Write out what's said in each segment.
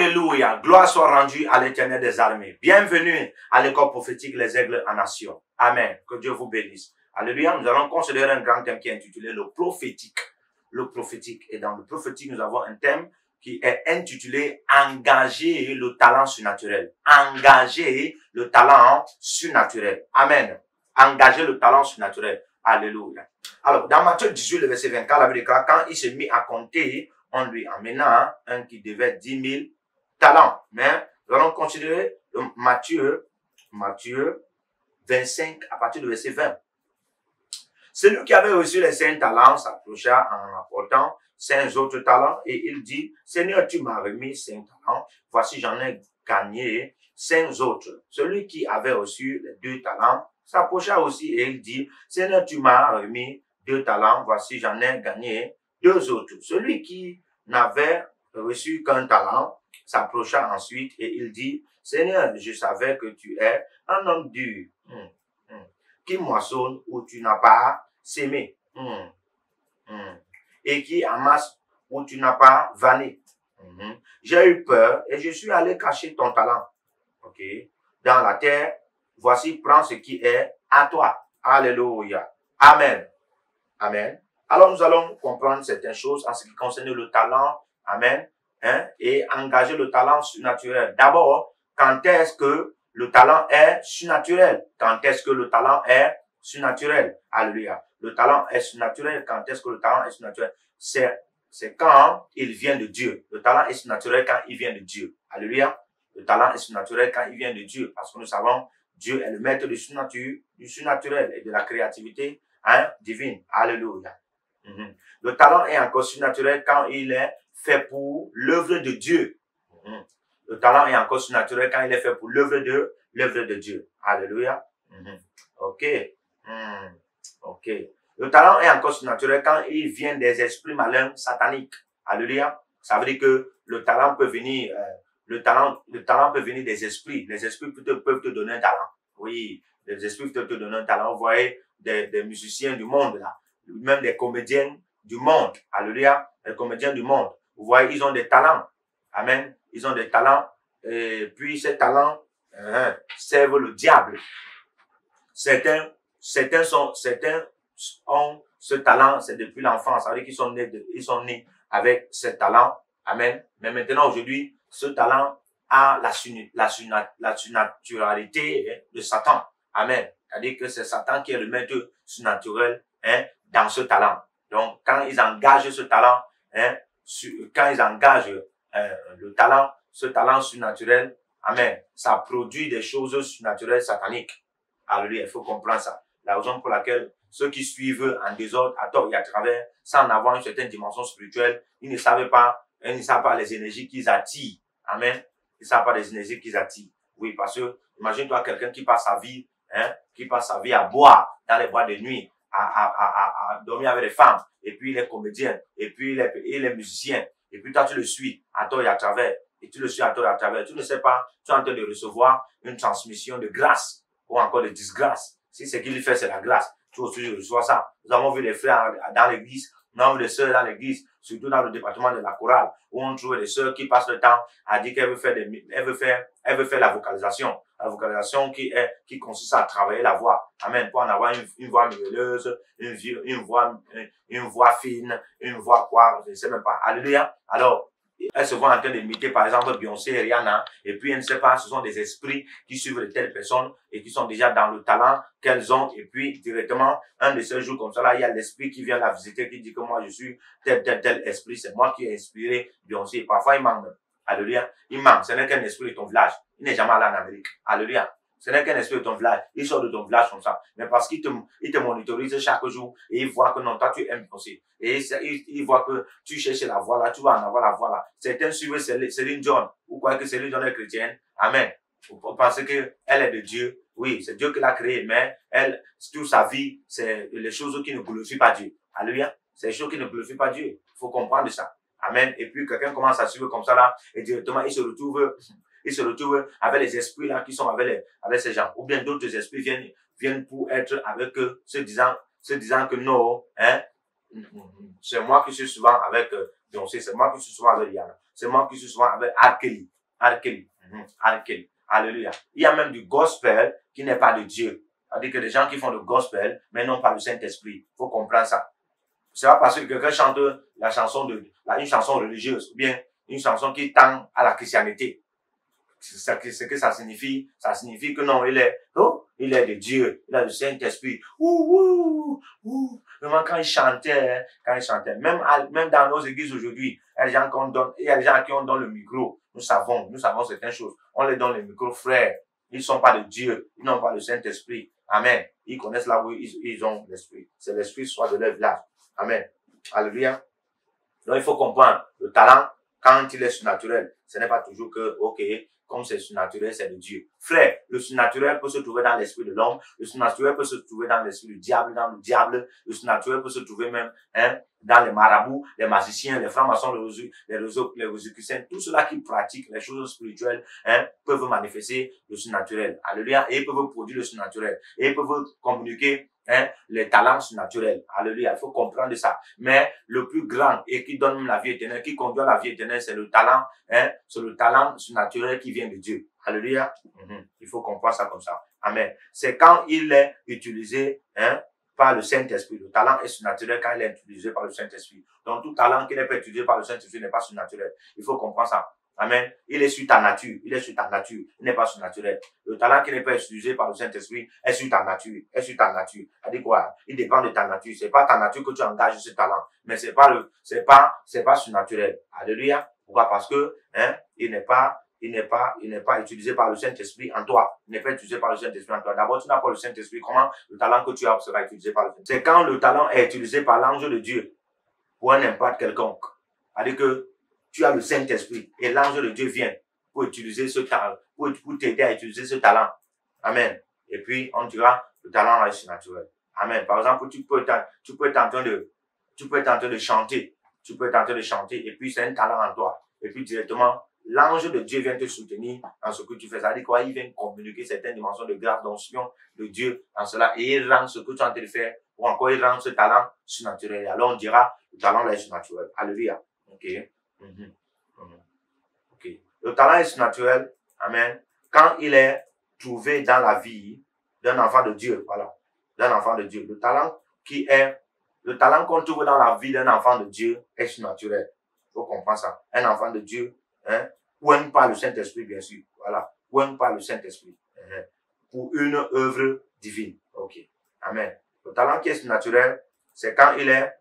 Alléluia. Gloire soit rendue à l'Éternel des armées. Bienvenue à l'école prophétique Les Aigles en Nation. Amen. Que Dieu vous bénisse. Alléluia. Nous allons considérer un grand thème qui est intitulé le prophétique. Le prophétique. Et dans le prophétique, nous avons un thème qui est intitulé Engager le talent surnaturel. Engager le talent surnaturel. Amen. Engager le talent surnaturel. Alléluia. Alors, dans Matthieu 18, le verset 24, la Bible déclare, quand il s'est mis à compter, on lui emmena un qui devait 10 000 talents. Mais nous allons considérer Matthieu 25 à partir du verset 20. Celui qui avait reçu les 5 talents s'approcha en apportant 5 autres talents et il dit, Seigneur, tu m'as remis 5 talents, voici j'en ai gagné 5 autres. Celui qui avait reçu les 2 talents s'approcha aussi et il dit, Seigneur, tu m'as remis 2 talents, voici j'en ai gagné 2 autres. Celui qui n'avait reçu qu'un talent s'approcha ensuite et il dit, Seigneur, je savais que tu es un homme dur, qui moissonne où tu n'as pas sémé, et qui amasse où tu n'as pas vanné. J'ai eu peur et je suis allé cacher ton talent. Dans la terre, voici, prends ce qui est à toi. Alléluia. Amen. Amen. Alors, nous allons comprendre certaines choses en ce qui concerne le talent. Amen. Et engager le talent surnaturel. D'abord, quand est-ce que le talent est surnaturel? Quand est-ce que le talent est surnaturel? Alléluia. Le talent est surnaturel. Quand est-ce que le talent est surnaturel? C'est quand il vient de Dieu. Le talent est surnaturel quand il vient de Dieu. Alléluia. Le talent est surnaturel quand il vient de Dieu. Parce que nous savons, Dieu est le maître du surnaturel et de la créativité divine. Alléluia. Le talent est encore surnaturel quand il est fait pour l'œuvre de Dieu. Le talent est encore surnaturel quand il est fait pour l'œuvre de Dieu. Alléluia. Ok. Ok. Le talent est encore surnaturel quand il vient des esprits malins sataniques. Alléluia. Ça veut dire que le talent peut venir, le talent peut venir des esprits. Les esprits peuvent te donner un talent. Oui. Les esprits peuvent te donner un talent. Vous voyez des musiciens du monde là. Même des comédiens du monde. Alléluia. Les comédiens du monde. Vous voyez, ils ont des talents. Amen. Ils ont des talents. Et puis, ces talents servent le diable. Certains ont ce talent, c'est depuis l'enfance. Ça veut dire qu'ils sont nés avec ce talent. Amen. Mais maintenant, aujourd'hui, ce talent a la surnaturalité de Satan. Amen. C'est-à-dire que c'est Satan qui est le maître surnaturel dans ce talent. Donc, quand ils engagent ce talent, quand ils engagent le talent, ce talent surnaturel, amen, ça produit des choses surnaturelles sataniques. Alléluia, il faut comprendre ça. La raison pour laquelle ceux qui suivent en désordre, à tort et à travers, sans avoir une certaine dimension spirituelle, ils ne savent pas les énergies qu'ils attirent. Amen. Ils ne savent pas les énergies qu'ils attirent. Oui, parce que, imagine-toi quelqu'un qui passe sa vie à boire dans les boîtes de nuit, à dormir avec les femmes, et puis les comédiens, et puis les musiciens, et puis toi tu le suis à tort et à travers, et tu le suis à tort et à travers, tu ne sais pas, tu es en train de recevoir une transmission de grâce, ou encore de disgrâce. Si ce qu'il fait, c'est la grâce, tu aussi reçois ça. Nous avons vu les frères dans l'église, nous avons vu les sœurs dans l'église, surtout dans le département de la chorale, où on trouve des sœurs qui passent le temps à dire qu'elle veut faire la vocalisation. La vocalisation qui consiste à travailler la voix. Amen. Pour en avoir une voix mielleuse, une voix fine, une voix quoi, je ne sais même pas. Alléluia. Alors, elle se voit en train d'imiter par exemple Beyoncé et Rihanna, et puis elle ne sait pas, ce sont des esprits qui suivent de telles personnes et qui sont déjà dans le talent qu'elles ont, et puis directement, un de ces jours comme ça là, il y a l'esprit qui vient la visiter, qui dit que moi je suis tel esprit, c'est moi qui ai inspiré Beyoncé. Parfois il manque. Alléluia. Il manque. Ce n'est qu'un esprit de ton village. Il n'est jamais allé en Amérique. Alléluia. Ce n'est qu'un esprit de ton village. Il sort de ton village comme ça. Mais parce qu'il te monitorise chaque jour et il voit que non, toi tu aimes penser. Et il voit que tu cherches la voie là, tu vas en avoir la voie là. Certains suivent Céline Dion. Ou croient que Céline Dion est chrétienne. Amen. Vous pensez qu'elle est de Dieu. Oui, c'est Dieu qui l'a créée. Mais elle, toute sa vie, c'est les choses qui ne glorifient pas Dieu. Alléluia. C'est les choses qui ne glorifient pas Dieu. Il faut comprendre ça. Amen. Et puis quelqu'un commence à suivre comme ça là, et directement il se retrouve avec les esprits là qui sont avec ces gens. Ou bien d'autres esprits viennent pour être avec eux, se disant que non, c'est moi qui suis souvent avec Donc, c'est moi qui suis souvent avec Rihanna. C'est moi qui suis souvent avec R. Kelly. R. Kelly. R. Kelly. Alléluia. Il y a même du gospel qui n'est pas de Dieu. C'est-à-dire que les gens qui font le gospel, mais non pas le Saint-Esprit. Il faut comprendre ça. C'est pas parce que quelqu'un chante la chanson une chanson religieuse, ou bien une chanson qui tend à la christianité. Ce que ça signifie que non, il est de Dieu, il a le Saint-Esprit. Vraiment, quand il chantait, même dans nos églises aujourd'hui, il y a des gens qui ont donné le micro. Nous savons certaines choses. On les donne le micro, frère. Ils ne sont pas de Dieu, ils n'ont pas le Saint-Esprit. Amen. Ils connaissent là où ils ont l'Esprit. C'est l'Esprit soit de leur village. Amen. Alléluia. Donc, il faut comprendre, le talent, quand il est surnaturel, ce n'est pas toujours que, ok, comme c'est surnaturel, c'est de Dieu. Frère, le surnaturel peut se trouver dans l'esprit de l'homme, le surnaturel peut se trouver dans l'esprit du diable, dans le diable, le surnaturel peut se trouver même dans les marabouts, les magiciens, les francs-maçons, les rosicruciens, tout cela qui pratiquent les choses spirituelles peuvent manifester le surnaturel. Alléluia. Et ils peuvent produire le surnaturel. Et ils peuvent communiquer les talents surnaturels. Alléluia. Il faut comprendre ça. Mais le plus grand et qui donne même la vie éternelle, qui conduit à la vie éternelle, c'est le talent, c'est le talent surnaturel qui vient de Dieu. Alléluia. Il faut comprendre ça comme ça. Amen. C'est quand il est utilisé, par le Saint-Esprit. Le talent est surnaturel quand il est utilisé par le Saint-Esprit. Donc, tout talent qui n'est pas utilisé par le Saint-Esprit n'est pas surnaturel. Il faut comprendre ça. Amen. Il est sur ta nature. Il est sur ta nature. Il n'est pas surnaturel. Le talent qui n'est pas utilisé par le Saint-Esprit est sur ta nature. Est sur ta nature. C'est-à-dire quoi? Il dépend de ta nature. C'est pas ta nature que tu engages ce talent. Mais c'est pas surnaturel. Alléluia. Pourquoi? Parce que, il n'est pas utilisé par le Saint-Esprit en toi. Il n'est pas utilisé par le Saint-Esprit en toi. D'abord, tu n'as pas le Saint-Esprit. Comment le talent que tu as sera utilisé par le Saint-Esprit? C'est quand le talent est utilisé par l'ange de Dieu pour un impact quelconque. C'est-à-dire que tu as le Saint-Esprit et l'ange de Dieu vient pour utiliser ce talent, pour t'aider à utiliser ce talent. Amen. Et puis, on dira, le talent est surnaturel. Amen. Par exemple, tu peux être en train de chanter. Tu peux être en train de chanter et puis c'est un talent en toi. Et puis, directement, l'ange de Dieu vient te soutenir dans ce que tu fais. Ça dit quoi? Il vient communiquer certaines dimensions de grâce, d'onction de Dieu dans cela. Et il rend ce que tu es en train de faire, ou encore il rend ce talent surnaturel. Alors on dira, le talent là est surnaturel. Alléluia. Ok. Ok. Le talent est surnaturel. Amen. Quand il est trouvé dans la vie d'un enfant de Dieu. Voilà. D'un enfant de Dieu. Le talent qu'on trouve dans la vie d'un enfant de Dieu est surnaturel. Il faut comprendre ça. Un enfant de Dieu, oué par le Saint-Esprit, bien sûr. Voilà. Oué par le Saint-Esprit. Pour une œuvre divine. Ok. Amen. Le talent qui est surnaturel, c'est quand il est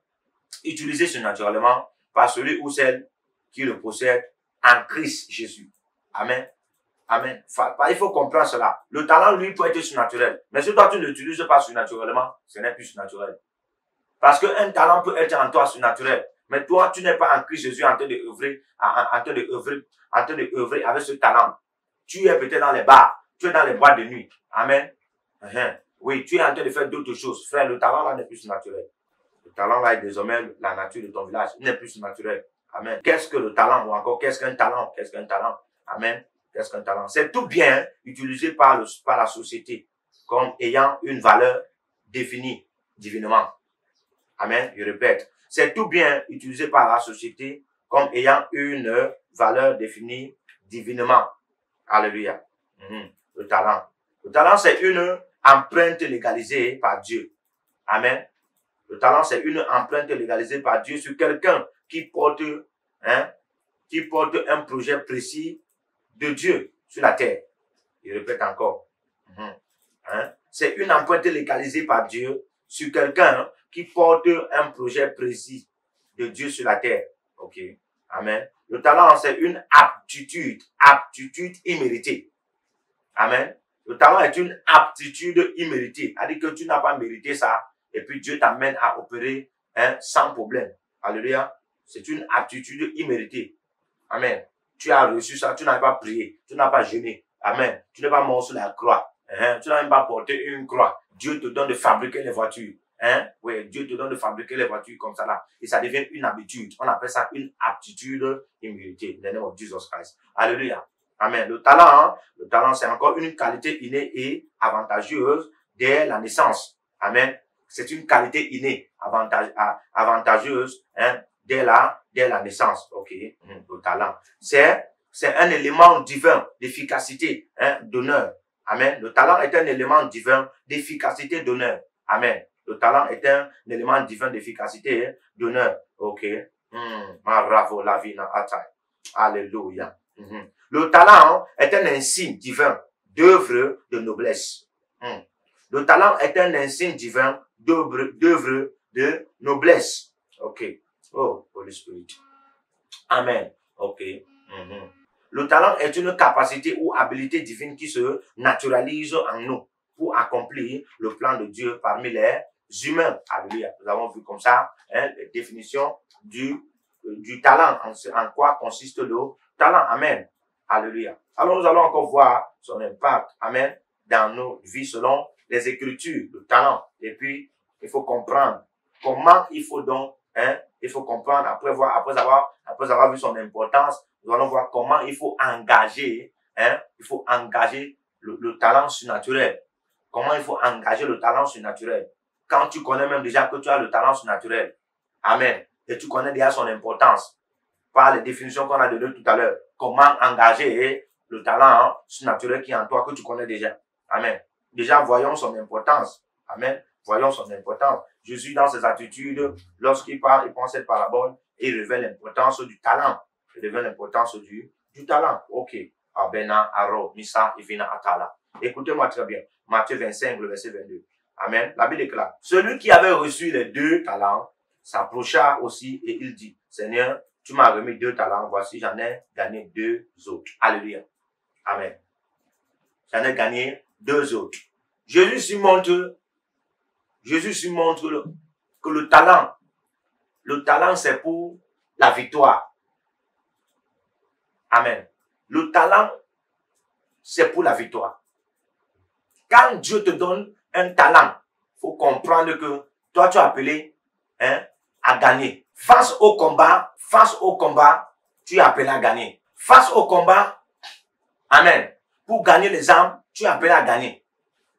utilisé surnaturellement par celui ou celle qui le possède en Christ Jésus. Amen. Amen. Il faut comprendre cela. Le talent, lui, peut être surnaturel. Mais si toi, tu ne l'utilises pas surnaturellement, ce n'est plus surnaturel. Parce qu'un talent peut être en toi surnaturel. Mais toi, tu n'es pas en Christ Jésus en train de œuvrer avec ce talent. Tu es peut-être dans les bars. Tu es dans les boîtes de nuit. Amen. Oui, tu es en train de faire d'autres choses. Frère, le talent là n'est plus naturel. Le talent là est désormais la nature de ton village. Il n'est plus naturel. Amen. Qu'est-ce que le talent? Ou encore, qu'est-ce qu'un talent? Qu'est-ce qu'un talent? Amen. Qu'est-ce qu'un talent? C'est tout bien utilisé par la société comme ayant une valeur définie divinement. Amen. Je répète. C'est tout bien utilisé par la société comme ayant une valeur définie divinement. Alléluia. Le talent. Le talent, c'est une empreinte légalisée par Dieu. Amen. Le talent, c'est une empreinte légalisée par Dieu sur quelqu'un qui porte un projet précis de Dieu sur la terre. Je répète encore. C'est une empreinte légalisée par Dieu sur quelqu'un qui porte un projet précis de Dieu sur la terre. Ok. Amen. Le talent, c'est une aptitude imméritée. Amen. Le talent est une aptitude imméritée. C'est-à-dire que tu n'as pas mérité ça et puis Dieu t'amène à opérer sans problème. Alléluia. C'est une aptitude imméritée. Amen. Tu as reçu ça, tu n'as pas prié, tu n'as pas jeûné. Amen. Tu n'es pas mort sur la croix. Tu n'as même pas porté une croix. Dieu te donne de fabriquer les voitures. Oui, Dieu te donne de fabriquer les voitures comme ça là. Et ça devient une habitude. On appelle ça une aptitude imméritée. In the name of Jesus Christ. Alléluia. Amen. Le talent, c'est encore une qualité innée et avantageuse dès la naissance. Amen. C'est une qualité innée, avantageuse, dès la naissance. Ok, le talent. C'est un élément divin d'efficacité, hein, d'honneur. Amen. Le talent est un élément divin d'efficacité, d'honneur. Amen. Le talent est un élément divin d'efficacité, hein, d'honneur. Ok. Alléluia. Le talent est un insigne divin d'œuvre de noblesse. Le talent est un insigne divin d'œuvre de noblesse. Ok. Oh, Holy Spirit. Amen. Ok. Le talent est une capacité ou habilité divine qui se naturalise en nous pour accomplir le plan de Dieu parmi les humains. Alléluia. Nous avons vu comme ça, hein, les définitions du talent. En quoi consiste le talent. Amen. Alléluia. Alors nous allons encore voir son impact. Amen. Dans nos vies selon les Écritures, le talent. Et puis, il faut comprendre comment il faut donc, hein, il faut comprendre, après avoir vu son importance, nous allons voir comment il faut engager, hein, le talent surnaturel. Comment il faut engager le talent surnaturel. Quand tu connais même déjà que tu as le talent surnaturel. Amen. Et tu connais déjà son importance. Par les définitions qu'on a données tout à l'heure. Comment engager le talent surnaturel qui est en toi, que tu connais déjà. Amen. Déjà, voyons son importance. Amen. Voyons son importance. Jésus, dans ses attitudes, lorsqu'il parle, il prend cette parabole et il révèle l'importance du talent. Il révèle l'importance du talent. Ok. Abena, Aro, Misa, Ivina, Atala. Écoutez-moi très bien. Matthieu 25, le verset 22. Amen. La Bible déclare. Celui qui avait reçu les 2 talents s'approcha aussi et il dit, Seigneur, tu m'as remis 2 talents. Voici, j'en ai gagné 2 autres. Alléluia. Amen. J'en ai gagné 2 autres. Jésus se montre que le talent c'est pour la victoire. Amen. Le talent, c'est pour la victoire. Quand Dieu te donne un talent, il faut comprendre que toi tu es appelé, hein, à gagner. Face au combat, tu es appelé à gagner. Face au combat, amen. Pour gagner les âmes, tu es appelé à gagner.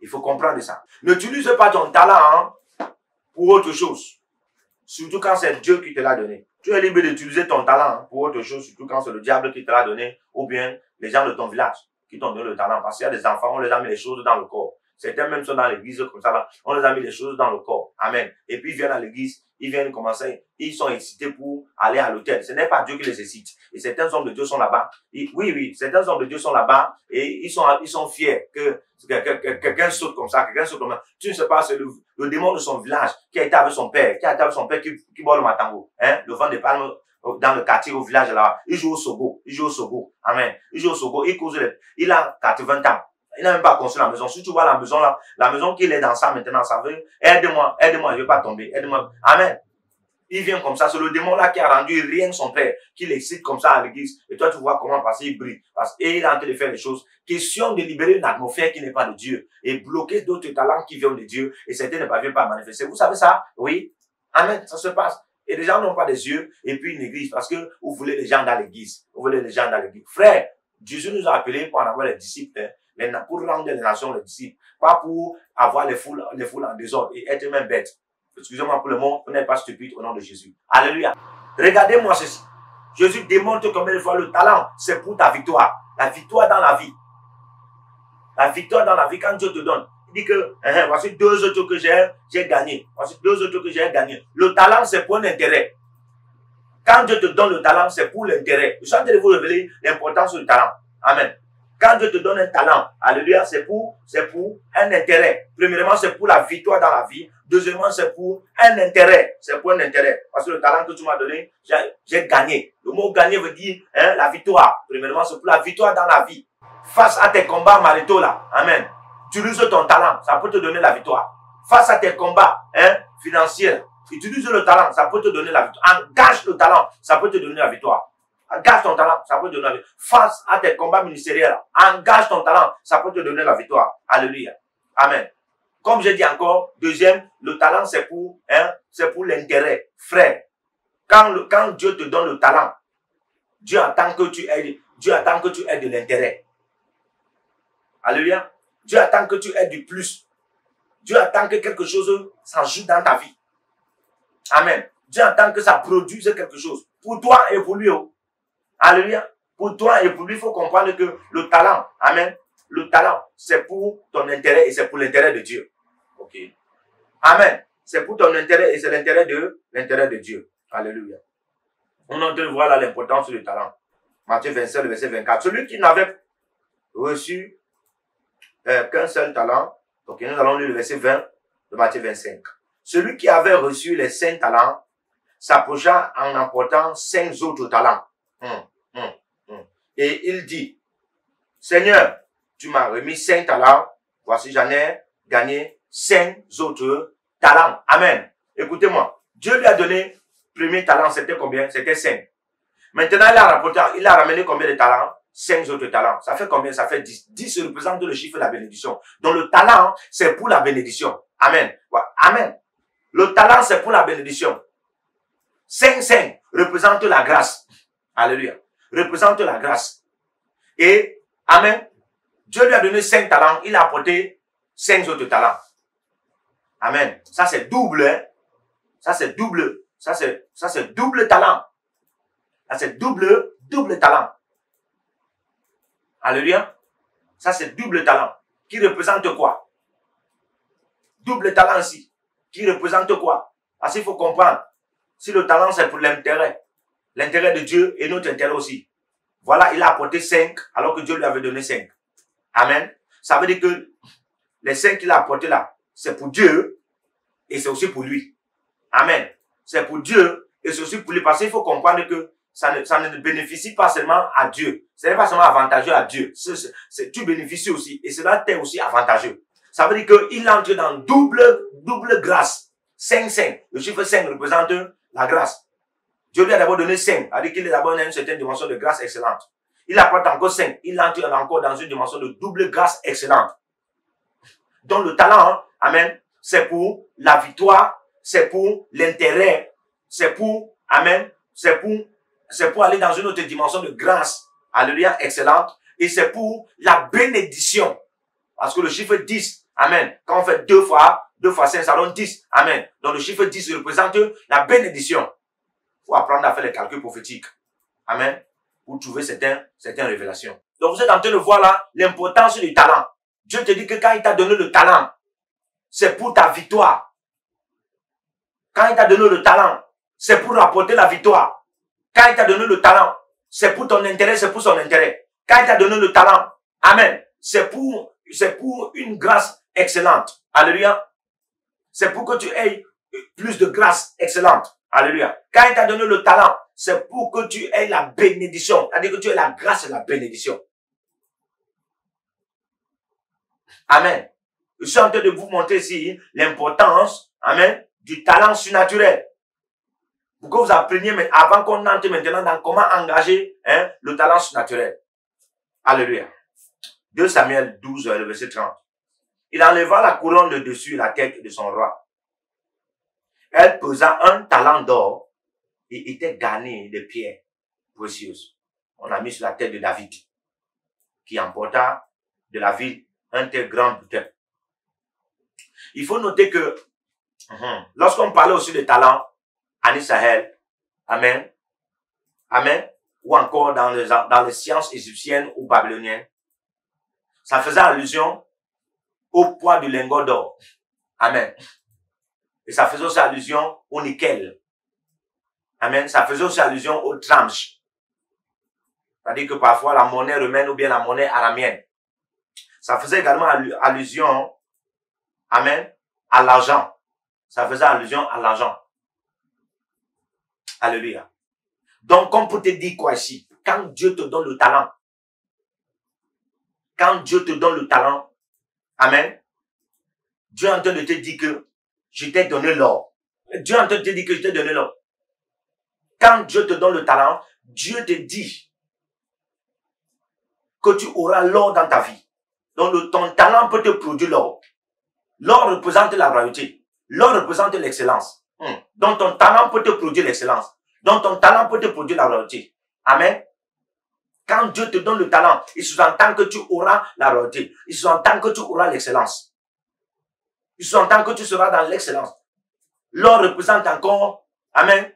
Il faut comprendre ça. N'utilise pas ton talent pour autre chose. Surtout quand c'est Dieu qui te l'a donné. Tu es libre d'utiliser ton talent pour autre chose, surtout quand c'est le diable qui te l'a donné, ou bien les gens de ton village qui t'ont donné le talent. Parce qu'il y a des enfants, on les a mis les choses dans le corps. Certains même sont dans l'église comme ça, là, on les a mis les choses dans le corps. Amen. Et puis ils viennent à l'église, ils viennent commencer, ils sont excités pour aller à l'hôtel. Ce n'est pas Dieu qui les excite. Et certains hommes de Dieu sont là-bas. Oui, certains hommes de Dieu sont là-bas et ils sont fiers que quelqu'un saute comme ça, Tu ne sais pas, c'est le démon de son village qui a été avec son père, qui boit le matango, hein, le vent des palmes dans le quartier au village là. Il joue au sogo. Amen. Il joue au sogo, il a 80 ans. Il n'a même pas construit la maison. Si tu vois la maison là, la maison qu'il est dans ça maintenant, ça veut, aide-moi, je ne vais pas tomber, aide-moi. Amen. Il vient comme ça, c'est le démon là qui a rendu rien son père, qui l'excite comme ça à l'église. Et toi, tu vois comment passer, il brille. Et il est en train de faire les choses. Question de libérer une atmosphère qui n'est pas de Dieu. Et bloquer d'autres talents qui viennent de Dieu. Et certains ne parviennent pas à manifester. Vous savez ça? Oui. Amen. Ça se passe. Et les gens n'ont pas des yeux. Et puis une église. Parce que vous voulez les gens dans l'église. Frère, Jésus nous a appelés pour en avoir les disciples. Pour rendre les nations les disciples. Pas pour avoir les foules en désordre et être même bêtes. Excusez-moi pour le mot, vous n'êtes pas stupide au nom de Jésus. Alléluia. Regardez-moi ceci. Jésus démontre combien de fois le talent, c'est pour ta victoire. La victoire dans la vie. La victoire dans la vie, quand Dieu te donne. Il dit que, voici 2 autres que j'ai gagné. Voici 2 autres que j'ai gagné. Le talent, c'est pour un intérêt. Quand Dieu te donne le talent, c'est pour l'intérêt. Je suis en train de vous révéler l'importance du talent. Amen. Quand Dieu te donne un talent, alléluia, c'est pour un intérêt. Premièrement, c'est pour la victoire dans la vie. Deuxièmement, c'est pour un intérêt. C'est pour un intérêt. Parce que le talent que tu m'as donné, j'ai gagné. Le mot gagner veut dire, la victoire. Premièrement, c'est pour la victoire dans la vie. Face à tes combats maritaux là, amen. Utilise ton talent, ça peut te donner la victoire. Face à tes combats, financiers, utilise le talent, ça peut te donner la victoire. Engage le talent, ça peut te donner la victoire. Engage ton talent, ça peut te donner la victoire. Face à tes combats ministériels, engage ton talent, ça peut te donner la victoire. Alléluia. Amen. Comme j'ai dit encore, deuxième, le talent c'est pour l'intérêt. Frère, quand Dieu te donne le talent, Dieu attend que tu aies de l'intérêt. Alléluia. Dieu attend que tu aies du plus. Dieu attend que quelque chose s'ajoute dans ta vie. Amen. Dieu attend que ça produise quelque chose. Pour toi et pour lui. Oh. Alléluia. Pour toi et pour lui, il faut comprendre que le talent, amen, le talent, c'est pour ton intérêt et c'est pour l'intérêt de Dieu. Ok. Amen. C'est pour ton intérêt et c'est l'intérêt de Dieu. Alléluia. On est en train de voir là l'importance du talent. Matthieu 27, le verset 24. Celui qui n'avait reçu qu'un seul talent, ok, nous allons lire le verset 20 de Matthieu 25. Celui qui avait reçu les 5 talents s'approcha en emportant 5 autres talents. Et il dit, Seigneur, tu m'as remis 5 talents, voici j'en ai gagné 5 autres talents. Amen. Écoutez-moi, Dieu lui a donné, premier talent, c'était combien? C'était 5. Maintenant, il a ramené combien de talents? 5 autres talents. Ça fait combien? Ça fait 10. 10 représente le chiffre de la bénédiction. Donc le talent, c'est pour la bénédiction. Amen. Amen. Le talent, c'est pour la bénédiction. 5 représente la grâce. Alléluia. Représente la grâce. Et, amen, Dieu lui a donné 5 talents, il a apporté 5 autres talents. Amen. Ça c'est double, hein. Ça c'est double. Ça c'est double talent. Ça c'est double talent. Alléluia. Ça c'est double talent. Qui représente quoi? Double talent ici. Qui représente quoi? Parce qu'il faut comprendre. Si le talent c'est pour l'intérêt de Dieu et notre intérêt aussi. Voilà, il a apporté 5 alors que Dieu lui avait donné 5. Amen. Ça veut dire que les 5 qu'il a apportés là, c'est pour Dieu et c'est aussi pour lui. Amen. C'est pour Dieu et c'est aussi pour lui. Parce qu'il faut comprendre que ça ne bénéficie pas seulement à Dieu. Ce n'est pas seulement avantageux à Dieu. Tu bénéficies aussi et cela t'est aussi avantageux. Ça veut dire qu'il entre dans double grâce. 5. Le chiffre 5 représente la grâce. Dieu lui a d'abord donné 5, c'est-à-dire qu'il est d'abord dans une certaine dimension de grâce excellente. Il apporte encore 5, il entre encore dans une dimension de double grâce excellente. Donc le talent, hein, amen, c'est pour la victoire, c'est pour l'intérêt, c'est pour, amen, c'est pour aller dans une autre dimension de grâce, alléluia, excellente, et c'est pour la bénédiction. Parce que le chiffre 10, amen, quand on fait 2 fois 5, ça donne 10, amen. Donc le chiffre 10 représente la bénédiction. Il faut apprendre à faire les calculs prophétiques. Amen. Pour trouver certaines révélations. Donc vous êtes en train de voir là l'importance du talent. Dieu te dit que quand il t'a donné le talent, c'est pour ta victoire. Quand il t'a donné le talent, c'est pour apporter la victoire. Quand il t'a donné le talent, c'est pour ton intérêt, c'est pour son intérêt. Quand il t'a donné le talent, amen, c'est pour une grâce excellente. Alléluia. C'est pour que tu aies plus de grâce excellente. Alléluia. Quand il t'a donné le talent, c'est pour que tu aies la bénédiction. C'est-à-dire que tu aies la grâce et la bénédiction. Amen. Je suis en train de vous montrer ici l'importance, amen, du talent surnaturel. Pour que vous appreniez, mais avant qu'on entre maintenant dans comment engager le talent surnaturel. Alléluia. 2 Samuel 12, le verset 30. Il enleva la couronne de dessus la tête de son roi. Elle pesa 1 talent d'or et était garnie de pierres précieuses. On a mis sur la tête de David, qui emporta de la ville un tel grand butin. Il faut noter que lorsqu'on parlait aussi de talent en Israël, amen, amen, ou encore dans les sciences égyptiennes ou babyloniennes, ça faisait allusion au poids du lingot d'or. Amen. Et ça faisait aussi allusion au nickel. Amen. Ça faisait aussi allusion aux tranches. C'est-à-dire que parfois la monnaie romaine ou bien la monnaie aramienne. Ça faisait également allusion, amen, à l'argent. Ça faisait allusion à l'argent. Alléluia. Donc, comme pour te dire quoi ici, quand Dieu te donne le talent, amen, Dieu est en train de te dire que je t'ai donné l'or. Dieu est en train de te dire que je t'ai donné l'or. Quand Dieu te donne le talent, Dieu te dit que tu auras l'or dans ta vie. Donc, ton talent peut te produire l'or. L'or représente la royauté. L'or représente l'excellence. Donc, ton talent peut te produire l'excellence. Donc, ton talent peut te produire la royauté. Amen. Quand Dieu te donne le talent, il sous-entend que tu auras la royauté. Il sous-entend que tu auras l'excellence. Il sous-entend que tu seras dans l'excellence. L'or représente encore, Amen.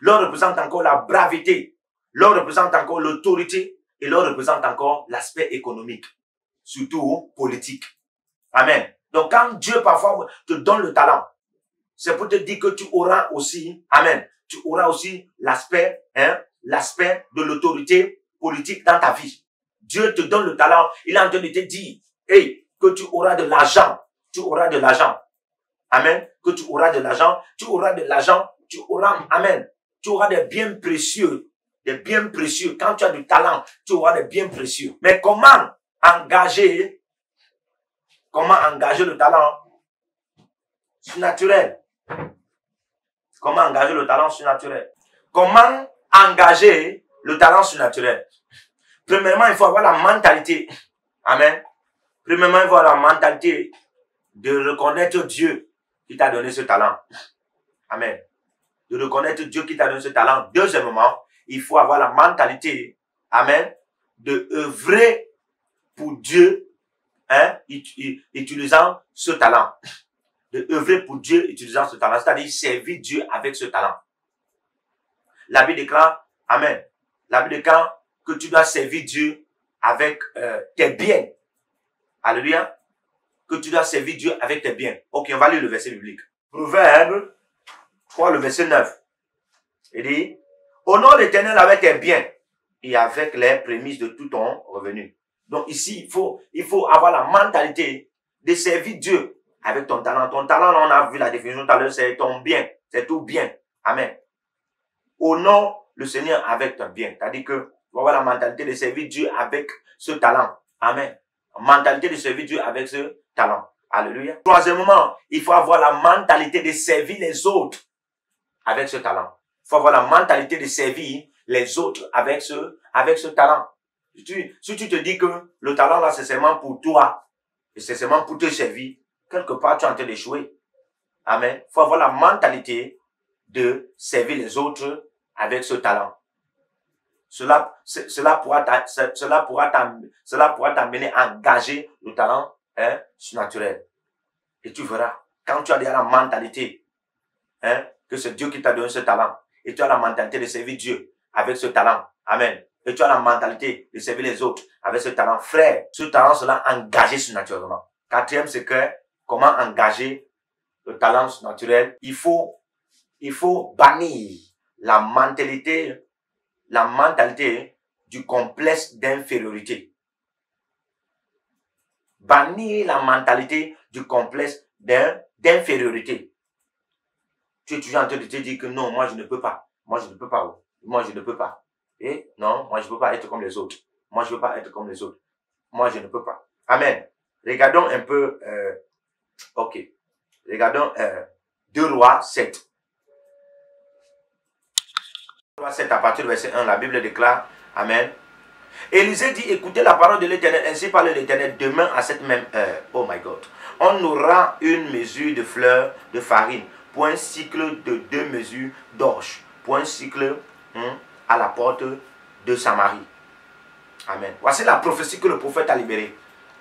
L'or représente encore la bravité. L'or représente encore l'autorité. Et l'or représente encore l'aspect économique. Surtout politique. Amen. Donc quand Dieu parfois te donne le talent, c'est pour te dire que tu auras aussi, amen, tu auras aussi l'aspect, l'aspect de l'autorité politique dans ta vie. Dieu te donne le talent, il est en train de te dire, hey, que tu auras de l'argent, tu auras de l'argent. Amen. Que tu auras de l'argent, tu auras de l'argent, tu auras, amen, tu auras des biens précieux, des biens précieux. Quand tu as du talent, tu auras des biens précieux. Mais comment engager le talent surnaturel? Comment engager le talent surnaturel? Comment engager le talent surnaturel? Premièrement, il faut avoir la mentalité. Amen. Premièrement, il faut avoir la mentalité de reconnaître Dieu qui t'a donné ce talent. Amen. De reconnaître Dieu qui t'a donné ce talent. Deuxièmement, il faut avoir la mentalité, amen, de œuvrer pour Dieu, utilisant ce talent. De œuvrer pour Dieu utilisant ce talent, c'est-à-dire servir Dieu avec ce talent. La Bible déclare, amen, la Bible déclare que tu dois servir Dieu avec tes biens. Alléluia. Que tu dois servir Dieu avec tes biens. Ok, on va lire le verset biblique. Proverbe 3, le verset 9. Il dit, honore l'Éternel avec tes biens et avec les prémices de tout ton revenu. Donc ici, il faut avoir la mentalité de servir Dieu avec ton talent. Ton talent, là, on a vu la définition tout à l'heure, c'est ton bien. C'est tout bien. Amen. Honore le Seigneur avec ton bien. C'est-à-dire que tu vas avoir la mentalité de servir Dieu avec ce talent. Amen. Mentalité de servir Dieu avec ce talent. Alléluia. Troisièmement, il faut avoir la mentalité de servir les autres avec ce talent. Il faut avoir la mentalité de servir les autres avec ce talent. Si tu te dis que le talent là, c'est seulement pour toi, et c'est seulement pour te servir, quelque part, tu es en train d'échouer. Amen. Il faut avoir la mentalité de servir les autres avec ce talent. Cela pourra t'amener à engager le talent surnaturel. Et tu verras, quand tu as déjà la mentalité que c'est Dieu qui t'a donné ce talent, et tu as la mentalité de servir Dieu avec ce talent, amen, et tu as la mentalité de servir les autres avec ce talent, frère, ce talent sera engagé surnaturellement. Quatrième secret, comment engager le talent surnaturel? Il faut bannir la mentalité du complexe d'infériorité. Bannir la mentalité du complexe d'infériorité. Tu es toujours en train de te dire que non, moi je ne peux pas. Moi je ne peux pas. Moi je ne peux pas. Et non, moi je ne peux pas être comme les autres. Moi je ne veux pas être comme les autres. Moi je ne peux pas. Amen. Regardons un peu. Ok. Regardons 2 Rois 7. 2 Rois 7 à partir du verset 1, la Bible déclare. Amen. Élisée dit, écoutez la parole de l'Éternel, ainsi parle l'Éternel, demain à cette même heure, oh my God, on aura une mesure de fleurs de farine, pour un cycle de 2 mesures d'orge, pour un cycle à la porte de Samarie. Amen. Voici la prophétie que le prophète a libérée.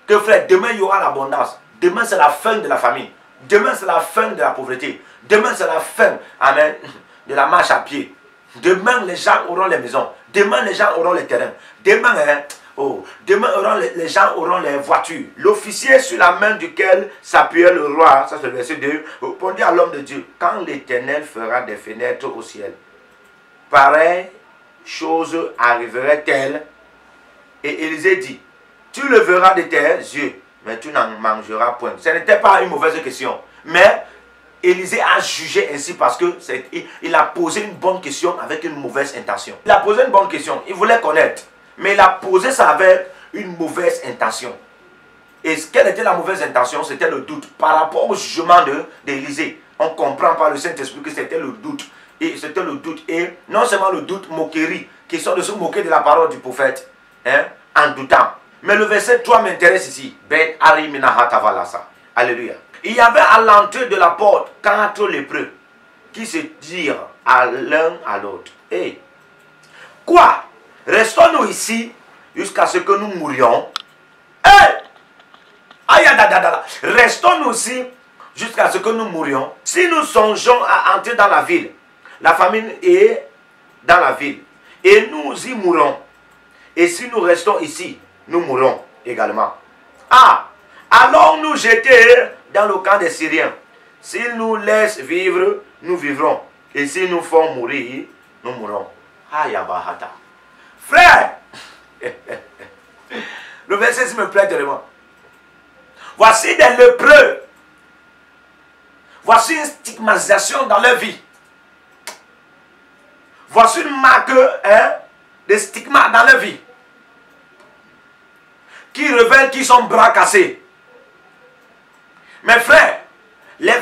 Que frère, demain il y aura l'abondance, demain c'est la fin de la famine, demain c'est la fin de la pauvreté, demain c'est la fin, amen, de la marche à pied. Demain, les gens auront les maisons. Demain, les gens auront les terrains. Demain, demain les gens auront les voitures. L'officier sur la main duquel s'appuyait le roi, ça c'est le verset 2, répondit à l'homme de Dieu, quand l'Éternel fera des fenêtres au ciel, pareille chose arriverait-elle? Et Élisée dit, tu le verras de tes yeux, mais tu n'en mangeras point. Ce n'était pas une mauvaise question, mais Élisée a jugé ainsi parce que il a posé une bonne question avec une mauvaise intention. Il a posé une bonne question, il voulait connaître, mais il a posé ça avec une mauvaise intention. Et quelle était la mauvaise intention? C'était le doute. Par rapport au jugement d'Élisée, on comprend par le Saint-Esprit que c'était le doute. Et c'était le doute. Et non seulement le doute, moquerie, question de se moquer de la parole du prophète, en doutant. Mais le verset 3 m'intéresse ici. Ben Alléluia. Il y avait à l'entrée de la porte 4 lépreux qui se dirent à l'un à l'autre. Hey, quoi? Restons-nous ici jusqu'à ce que nous mourions? Hey! Restons-nous ici jusqu'à ce que nous mourions. Si nous songeons à entrer dans la ville, la famine est dans la ville. Et nous y mourrons. Et si nous restons ici, nous mourrons également. Ah, allons-nous jeter dans le camp des Syriens? S'ils nous laissent vivre, nous vivrons. Et s'ils nous font mourir, nous mourrons. Ayabahata. Frère, le verset me plaît tellement. Voici des lépreux. Voici une stigmatisation dans leur vie. Voici une marque de stigmates dans leur vie. Qui révèle qu'ils sont bras cassés. Mes frères, les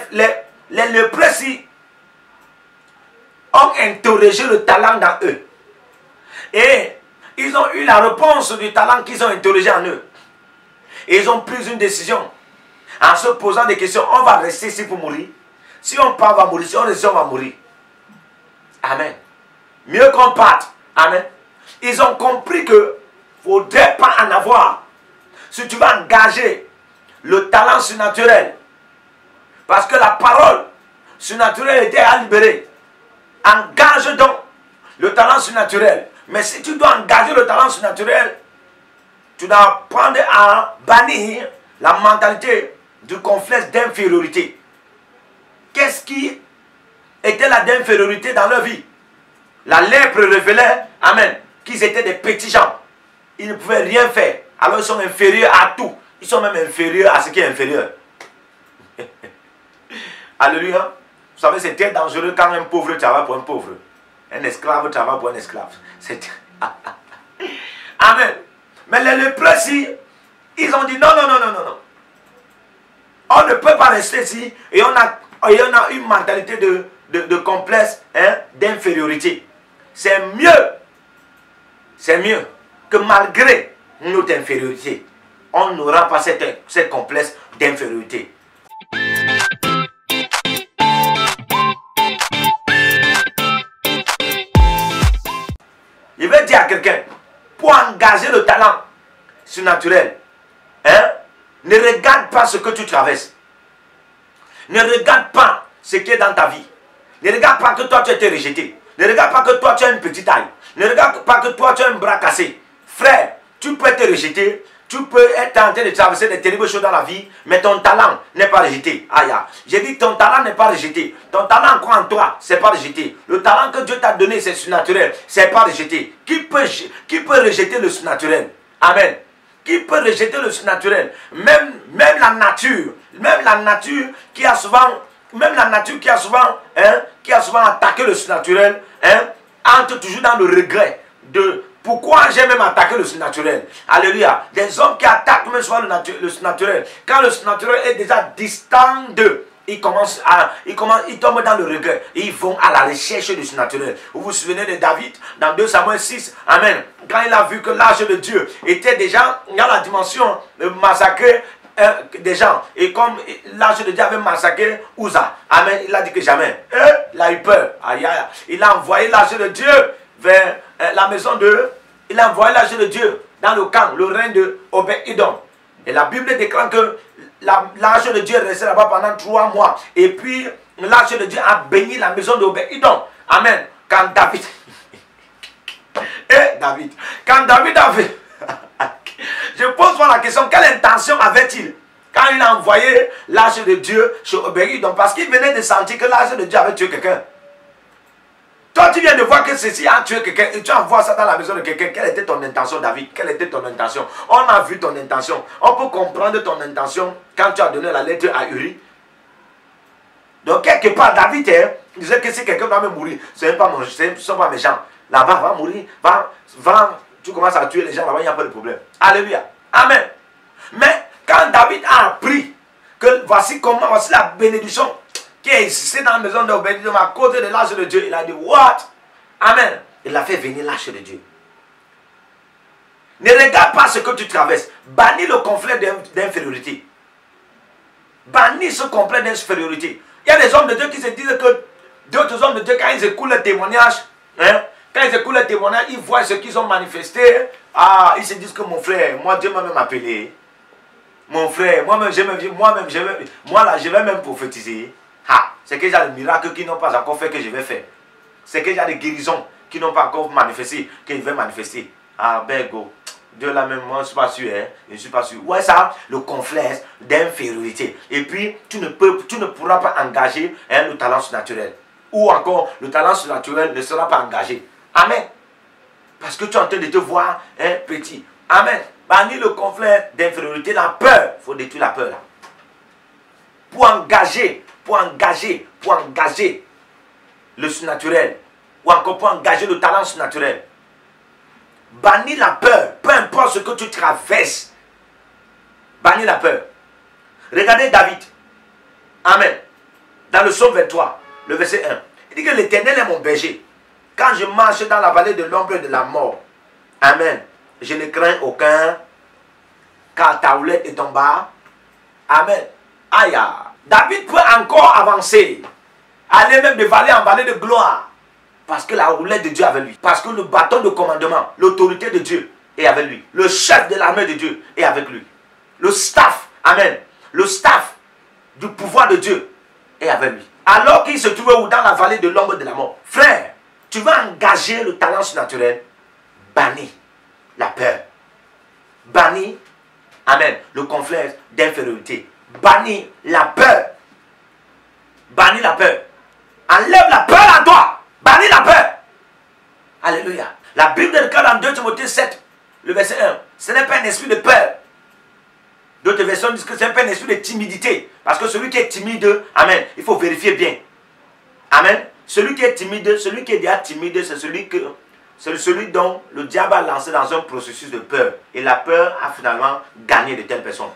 lépreux ont interrogé le talent dans eux. Et ils ont eu la réponse du talent qu'ils ont interrogé en eux. Et ils ont pris une décision en se posant des questions. On va rester ici pour mourir. Si on part, on va mourir. Si on reste, on va mourir. Amen. Mieux qu'on parte. Amen. Ils ont compris que il ne faudrait pas en avoir. Si tu vas engager le talent surnaturel, parce que la parole surnaturelle était à libérer. Engage donc le talent surnaturel. Mais si tu dois engager le talent surnaturel, tu dois apprendre à bannir la mentalité du complexe d'infériorité. Qu'est-ce qui était la d'infériorité dans leur vie? La lèpre révélait, amen, qu'ils étaient des petits gens. Ils ne pouvaient rien faire. Alors ils sont inférieurs à tout. Ils sont même inférieurs à ce qui est inférieur. Alléluia. Vous savez, c'est très dangereux quand un pauvre travaille pour un pauvre. Un esclave travaille pour un esclave. Amen. Mais les lépreux, ils ont dit non, non, non, non, non, non. On ne peut pas rester ici et on a une mentalité de complexe, d'infériorité. C'est mieux que malgré notre infériorité, on n'aura pas cette complexe d'infériorité. Je vais dire à quelqu'un, pour engager le talent surnaturel, ne regarde pas ce que tu traverses. Ne regarde pas ce qui est dans ta vie. Ne regarde pas que toi tu as été rejeté. Ne regarde pas que toi tu as une petite taille. Ne regarde pas que toi tu as un bras cassé. Frère, tu peux être rejeté. Tu peux être en train de traverser des terribles choses dans la vie, mais ton talent n'est pas rejeté. Aïe, j'ai dit ton talent n'est pas rejeté. Ton talent quoi en toi, c'est pas rejeté. Le talent que Dieu t'a donné, c'est surnaturel. C'est pas rejeté. Qui peut rejeter le surnaturel? Amen. Qui peut rejeter le surnaturel? Même la nature. Même la nature qui a souvent attaqué le surnaturel, entre toujours dans le regret de pourquoi j'ai même attaqué le surnaturel. Alléluia. Des hommes qui attaquent même souvent le surnaturel. Quand le surnaturel est déjà distant d'eux, ils tombent dans le regret. Et ils vont à la recherche du surnaturel. Vous vous souvenez de David dans 2 Samuel 6. Amen. Quand il a vu que l'âge de Dieu était déjà dans la dimension de massacrer des gens. Et comme l'âge de Dieu avait massacré Uza. Amen. Il a dit que jamais. Il a eu peur. Aïe, aïe. Il a envoyé l'âge de Dieu vers la maison de... Il a envoyé l'âge de Dieu dans le camp, le règne de Obed-Edom. Et la Bible déclare que l'âge de Dieu est resté là-bas pendant 3 mois. Et puis, l'âge de Dieu a béni la maison d'Obed-Edom. Amen. Quand David... Quand David avait... Je pose moi la question, quelle intention avait-il quand il a envoyé l'âge de Dieu chez Obed-Edom? Parce qu'il venait de sentir que l'âge de Dieu avait tué quelqu'un. Toi, tu viens de voir que ceci a tué quelqu'un et tu envoies ça dans la maison de quelqu'un. Quelle était ton intention, David? Quelle était ton intention? On a vu ton intention. On peut comprendre ton intention quand tu as donné la lettre à Uri. Donc, quelque part, David disait que si quelqu'un va me mourir, ce ne sont pas méchants. Là-bas, va mourir, tu commences à tuer les gens, là-bas, il n'y a pas de problème. Alléluia. Amen. Mais quand David a appris que voici la bénédiction qui a existé dans la maison d'Obed-Edom à cause de l'âge de Dieu, il a dit, what? Amen. Il a fait venir l'âge de Dieu. Ne regarde pas ce que tu traverses. Bannis le complexe d'infériorité. Bannis ce complexe d'infériorité. Il y a des hommes de Dieu qui se disent que d'autres hommes de Dieu, quand ils écoutent le témoignage, quand ils écoutent le témoignage, ils voient ce qu'ils ont manifesté. Ah, ils se disent que mon frère, moi Dieu m'a même appelé. Mon frère, moi là, je vais même prophétiser. Ah, c'est que j'ai le miracle qu'ils n'ont pas encore fait que je vais faire. C'est qu'il y a des guérisons qui n'ont pas encore manifesté, qu'ils veulent manifester. Ah ben go, Dieu là même, moi je ne suis pas sûr, hein? Je ne suis pas sûr. Ouais ça, le complexe d'infériorité. Et puis, tu ne pourras pas engager le talent surnaturel. Ou encore, le talent surnaturel ne sera pas engagé. Amen. Parce que tu es en train de te voir petit. Amen. Bannis le complexe d'infériorité, la peur. Il faut détruire la peur là. Pour engager le surnaturel. Ou encore pour engager le talent surnaturel. Bannis la peur. Peu importe ce que tu traverses. Bannis la peur. Regardez David. Amen. Dans le psaume 23, le verset 1. Il dit que l'Éternel est mon berger. Quand je marche dans la vallée de l'ombre de la mort. Amen. Je ne crains aucun. Car ta houlette est en bas. Amen. Aïe. David peut encore avancer. Aller même de vallée en vallée de gloire. Parce que la roulette de Dieu est avec lui. Parce que le bâton de commandement, l'autorité de Dieu est avec lui. Le chef de l'armée de Dieu est avec lui. Le staff, amen. Le staff du pouvoir de Dieu est avec lui. Alors qu'il se trouvait dans la vallée de l'ombre de la mort. Frère, tu vas engager le talent surnaturel. Bannis la peur. Bannis, amen, le complexe d'infériorité. Bannis la peur. Bannis la peur. Enlève la peur en toi. Bannis la peur. Alléluia. La Bible déclare dans 2 Timothée 7, le verset 1. Ce n'est pas un esprit de peur. D'autres versions disent que ce n'est pas un esprit de timidité. Parce que celui qui est timide, amen, il faut vérifier bien. Amen. Celui qui est timide, celui qui est déjà timide, c'est celui dont le diable a lancé dans un processus de peur. Et la peur a finalement gagné de telles personnes.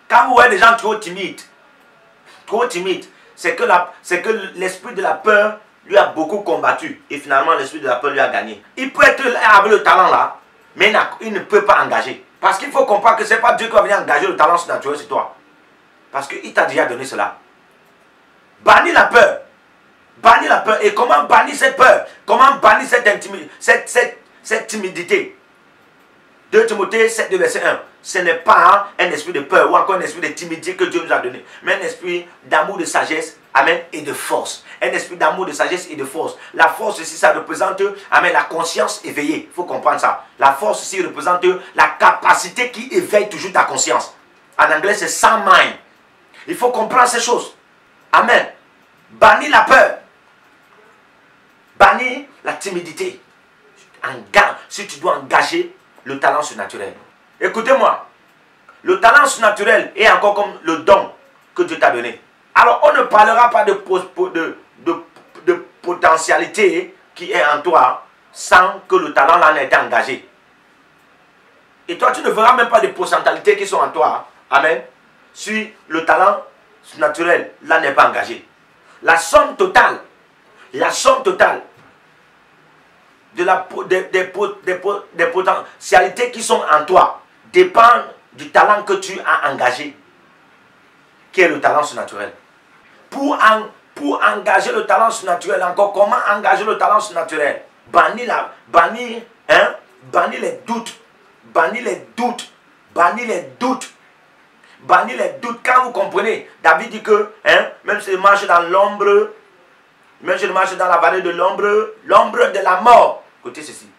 Quand vous voyez des gens trop timides, c'est que l'esprit de la peur lui a beaucoup combattu. Et finalement, l'esprit de la peur lui a gagné. Il peut être là avec le talent là, mais il ne peut pas engager. Parce qu'il faut comprendre que ce n'est pas Dieu qui va venir engager le talent surnaturel, c'est toi. Parce qu'il t'a déjà donné cela. Bannis la peur. Bannis la peur. Et comment bannir cette peur? Comment bannir cette timidité? 2 Timothée 7, verset 1. Ce n'est pas un esprit de peur ou encore un esprit de timidité que Dieu nous a donné, mais un esprit d'amour, de sagesse, amen, et de force. Un esprit d'amour, de sagesse et de force. La force ici, ça représente, amen, la conscience éveillée. Il faut comprendre ça. La force ici représente la capacité qui éveille toujours ta conscience. En anglais, c'est sound mind. Il faut comprendre ces choses. Amen. Bannis la peur. Bannis la timidité. Si tu dois engager le talent surnaturel. Écoutez-moi. Le talent surnaturel est encore comme le don que Dieu t'a donné. Alors, on ne parlera pas de potentialité qui est en toi sans que le talent là n'ait été engagé. Et toi, tu ne verras même pas de potentialités qui sont en toi. Amen. Si le talent surnaturel là n'est pas engagé. La somme totale des potentialités qui sont en toi dépend du talent que tu as engagé, qui est le talent surnaturel. Pour engager le talent surnaturel, encore, comment engager le talent surnaturel? Bannis les doutes. Bannis les doutes. Bannis les doutes. Bannis les doutes. Quand vous comprenez, David dit que, même si je marche dans l'ombre, même si je marche dans la vallée de l'ombre de la mort. Écoutez ceci.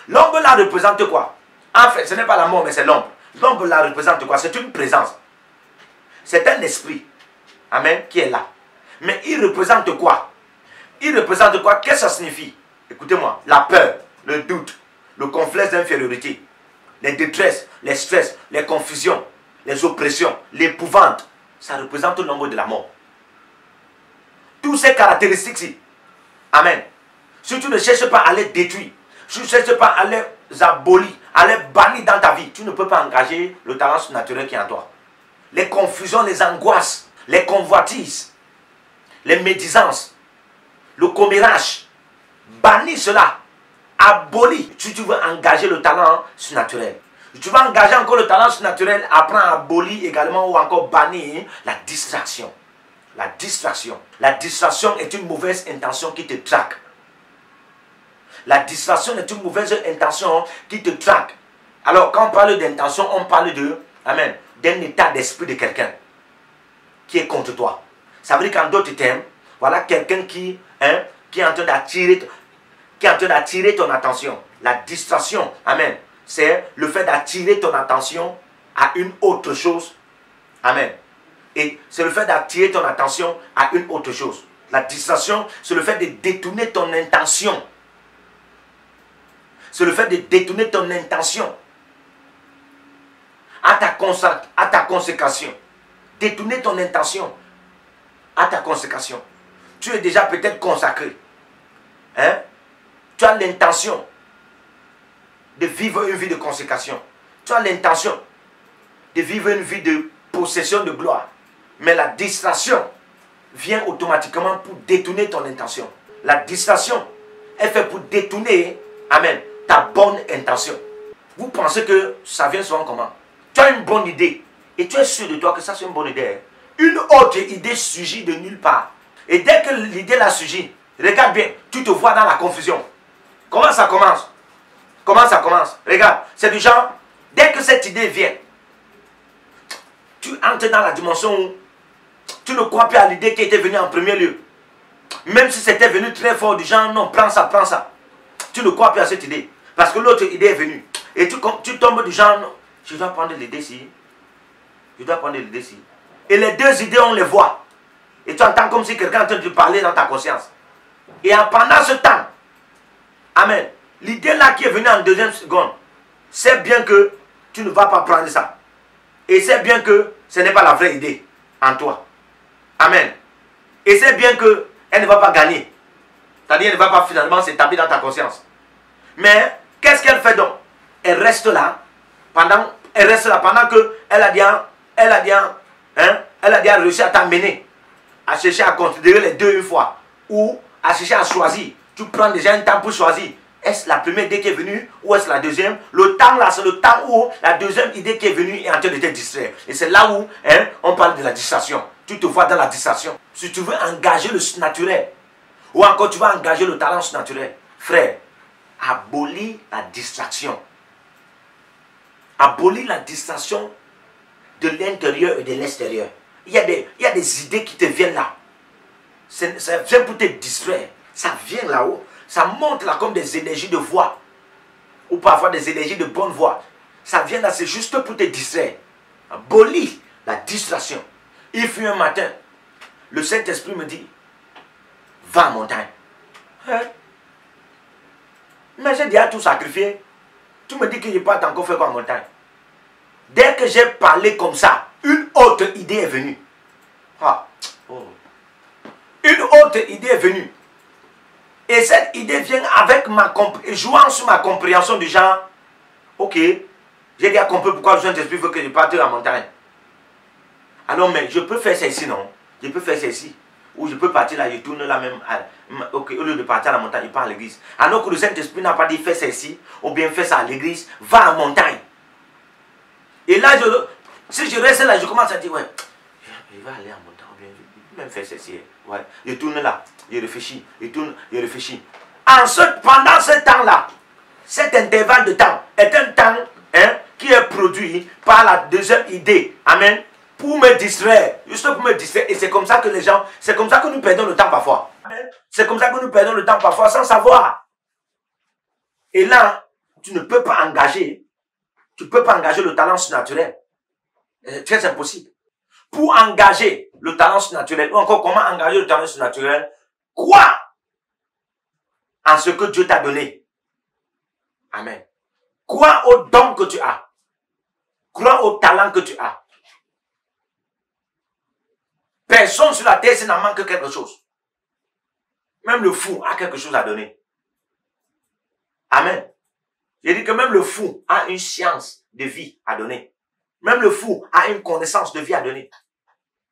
L'ombre là représente quoi? En fait, ce n'est pas la mort, mais c'est l'ombre. L'ombre là représente quoi? C'est une présence. C'est un esprit. Amen, qui est là. Mais il représente quoi? Il représente quoi? Qu'est-ce que ça signifie? Écoutez-moi. La peur, le doute, le complexe d'infériorité, les détresses, les stress, les confusions, les oppressions, l'épouvante. Ça représente l'ombre de la mort. Toutes ces caractéristiques-ci. Amen. Si tu ne cherches pas à les détruire, si tu ne cherches pas à les abolir, à les bannir dans ta vie, tu ne peux pas engager le talent surnaturel qui est en toi. Les confusions, les angoisses, les convoitises, les médisances, le commérage, bannis cela, abolis. Si tu veux engager le talent surnaturel, si tu veux engager encore le talent surnaturel, apprends à abolir également ou encore bannir la distraction. La distraction. La distraction est une mauvaise intention qui te traque. La distraction est une mauvaise intention qui te traque. Alors, quand on parle d'intention, on parle de, amen, d'un état d'esprit de quelqu'un qui est contre toi. Ça veut dire qu'en d'autres termes, voilà quelqu'un qui qui est en train d'attirer ton attention. La distraction, amen, c'est le fait d'attirer ton attention à une autre chose. Amen. Et c'est le fait d'attirer ton attention à une autre chose. La distraction, c'est le fait de détourner ton intention. C'est le fait de détourner ton intention à ta consécration. Détourner ton intention à ta consécration. Tu es déjà peut-être consacré. Hein? Tu as l'intention de vivre une vie de consécration. Tu as l'intention de vivre une vie de possession de gloire. Mais la distraction vient automatiquement pour détourner ton intention. La distraction est faite pour détourner, amen, ta bonne intention. Vous pensez que ça vient souvent comment? Tu as une bonne idée et tu es sûr de toi que ça c'est une bonne idée. Une autre idée surgit de nulle part. Et dès que l'idée la surgit, regarde bien, tu te vois dans la confusion. Comment ça commence? Comment ça commence? Regarde, c'est du genre, dès que cette idée vient, tu entres dans la dimension où tu ne crois plus à l'idée qui était venue en premier lieu. Même si c'était venu très fort, du genre, non, prends ça, prends ça. Tu ne crois plus à cette idée. Parce que l'autre idée est venue. Et tu tombes du genre, non, je dois prendre l'idée-ci. Je dois prendre l'idée-ci. Et les deux idées, on les voit. Et tu entends comme si quelqu'un est en train de te parler dans ta conscience. Et pendant ce temps, amen, l'idée là qui est venue en deuxième seconde, c'est bien que tu ne vas pas prendre ça. Et c'est bien que ce n'est pas la vraie idée en toi. Amen. Et c'est bien qu'elle ne va pas gagner. C'est-à-dire qu'elle ne va pas finalement s'établir dans ta conscience. Mais qu'est-ce qu'elle fait donc? Elle reste là pendant qu'elle a bien réussi à t'amener à chercher à considérer les deux une fois. Ou à chercher à choisir. Tu prends déjà un temps pour choisir. Est-ce la première idée qui est venue ou est-ce la deuxième? Le temps là, c'est le temps où la deuxième idée qui est venue est en train de te distraire. Et c'est là où on parle de la distraction. Tu te vois dans la distraction. Si tu veux engager le surnaturel, ou encore tu veux engager le talent surnaturel, frère, abolis la distraction. Abolis la distraction de l'intérieur et de l'extérieur. Il y a des idées qui te viennent là. Ça vient pour te distraire. Ça vient là-haut. Ça monte là comme des énergies de voix. Ou parfois des énergies de bonne voix. Ça vient là, c'est juste pour te distraire. Abolis la distraction. Il fut un matin, le Saint-Esprit me dit, va en montagne. Hein? Mais j'ai déjà tout sacrifié. Tu me dis que je peux encore faire quoi en montagne? Dès que j'ai parlé comme ça, une autre idée est venue. Ah. Oh. Une autre idée est venue. Et cette idée vient avec jouant sur ma compréhension du genre, ok, j'ai déjà compris pourquoi le Saint-Esprit veut que je parte en montagne. Alors, mais je peux faire ça ici, non? Je peux faire ça ici. Ou je peux partir là, je tourne là même. Ok, au lieu de partir à la montagne, je pars à l'église. Alors que le Saint-Esprit n'a pas dit fais ça ici, ou bien fais ça à l'église, va en montagne. Et là, si je reste là, je commence à dire, ouais, je vais aller en montagne, ou bien je peux même faire ça ici. Ouais, je tourne là, je réfléchis, je tourne, je réfléchis. Pendant ce temps-là, cet intervalle de temps est un temps qui est produit par la deuxième idée. Amen. Pour me distraire, juste pour me distraire. Et c'est comme ça que les gens, c'est comme ça que nous perdons le temps parfois. C'est comme ça que nous perdons le temps parfois sans savoir. Et là, tu ne peux pas engager le talent surnaturel. C'est très impossible. Pour engager le talent surnaturel, ou encore comment engager le talent surnaturel, crois en ce que Dieu t'a donné. Amen. Crois au don que tu as. Crois au talent que tu as. Personne sur la terre, s'il n'en manque quelque chose. Même le fou a quelque chose à donner. Amen. J'ai dit que même le fou a une science de vie à donner. Même le fou a une connaissance de vie à donner.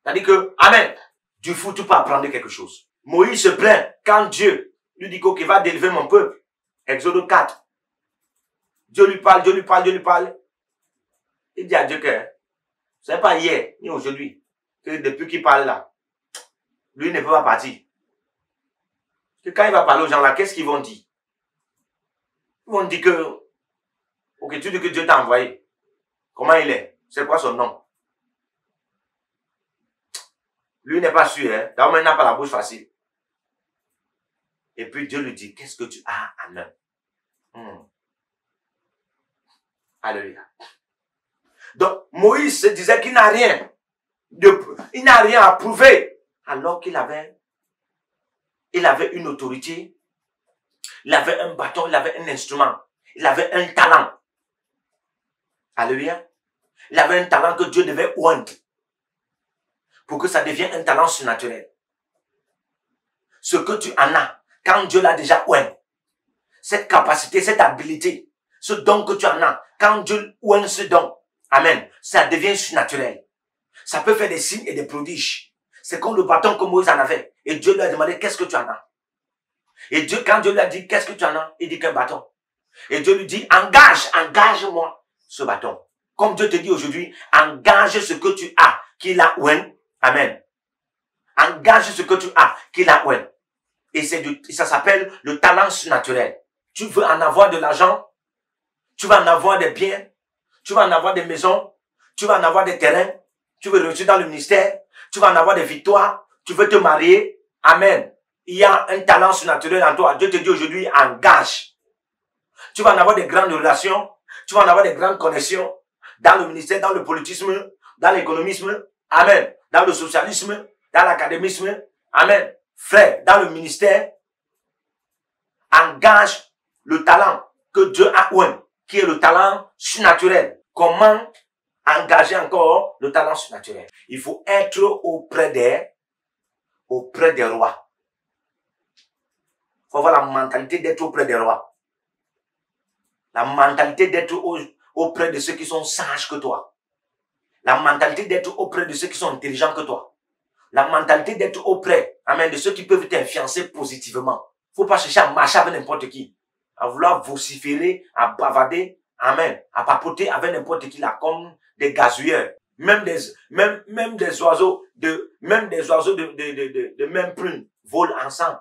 C'est-à-dire que, amen, du fou, tu peux apprendre quelque chose. Moïse se plaint quand Dieu lui dit qu'il va délivrer mon peuple. Exode 4. Dieu lui parle, Dieu lui parle, Dieu lui parle. Il dit à Dieu que ce n'est pas hier ni aujourd'hui que depuis qu'il parle là, lui ne peut pas partir. Parce que quand il va parler aux gens là, qu'est-ce qu'ils vont dire? Ils vont dire que, ok, tu dis que Dieu t'a envoyé. Comment il est? C'est quoi son nom? Lui n'est pas sûr, hein. D'abord, il n'a pas la bouche facile. Et puis Dieu lui dit, qu'est-ce que tu as? Amen. Alléluia. Donc, Moïse se disait qu'il n'a rien. Il n'a rien à prouver. Alors qu'il avait une autorité. Il avait un bâton, il avait un instrument. Il avait un talent. Alléluia. Il avait un talent que Dieu devait oindre. Pour que ça devienne un talent surnaturel. Ce que tu en as, quand Dieu l'a déjà oint, cette capacité, cette habilité, ce don que tu en as, quand Dieu oint ce don, amen, ça devient surnaturel. Ça peut faire des signes et des prodiges. C'est comme le bâton que Moïse en avait. Et Dieu lui a demandé, qu'est-ce que tu en as? Et Dieu, quand Dieu lui a dit, qu'est-ce que tu en as? Il dit qu'un bâton. Et Dieu lui dit, engage-moi ce bâton. Comme Dieu te dit aujourd'hui, engage ce que tu as, qu'il a oint. Amen. Engage ce que tu as, qu'il a oint. Et ça s'appelle le talent surnaturel. Tu veux en avoir de l'argent, tu vas en avoir des biens, tu vas en avoir des maisons, tu vas en avoir des terrains, tu veux réussir dans le ministère, tu vas en avoir des victoires, tu veux te marier. Amen. Il y a un talent surnaturel en toi. Dieu te dit aujourd'hui, engage. Tu vas en avoir des grandes relations, tu vas en avoir des grandes connexions dans le ministère, dans le politisme, dans l'économisme. Amen. Dans le socialisme, dans l'académisme. Amen. Frère, dans le ministère, engage le talent que Dieu a oint, qui est le talent surnaturel. Comment engager encore le talent surnaturel? Il faut être auprès des rois. Il faut avoir la mentalité d'être auprès des rois. La mentalité d'être auprès de ceux qui sont sages que toi. La mentalité d'être auprès de ceux qui sont intelligents que toi. La mentalité d'être auprès, amen, de ceux qui peuvent t'influencer positivement. Faut pas chercher à marcher avec n'importe qui. À vouloir vociférer, à bavarder, amen, à papoter avec n'importe qui là, comme des gazouilleurs. Même des oiseaux de même plume volent ensemble.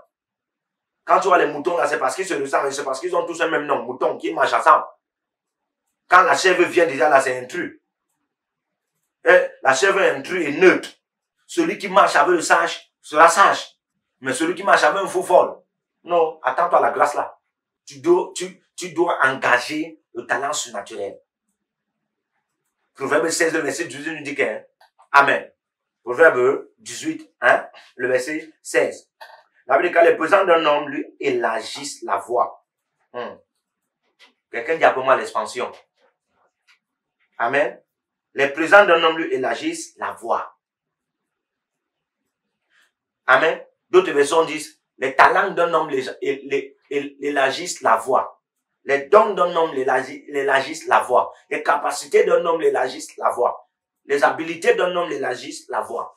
Quand tu vois les moutons là, c'est parce qu'ils se ressemblent, c'est parce qu'ils ont tous un même nom, moutons qui marchent ensemble. Quand la chèvre vient déjà là, c'est intrus. La chèvre intrus est neutre. Celui qui marche avec le sage sera sage. Mais celui qui marche avec un faux folle, non, attends-toi à la grâce là. Tu dois engager le talent surnaturel. Proverbe 16, le verset 18 nous dit que, amen. Proverbe 18, le verset 16. La Bible dit que les présents d'un homme lui élargissent la voie. Quelqu'un dit après moi l'expansion. Amen. Les présents d'un homme lui élargissent la voie. Amen. D'autres versions disent, les talents d'un homme élargissent la voie. Les dons d'un homme élargissent la voie. Les capacités d'un homme élargissent la voie. Les habilités d'un homme élargissent la voie.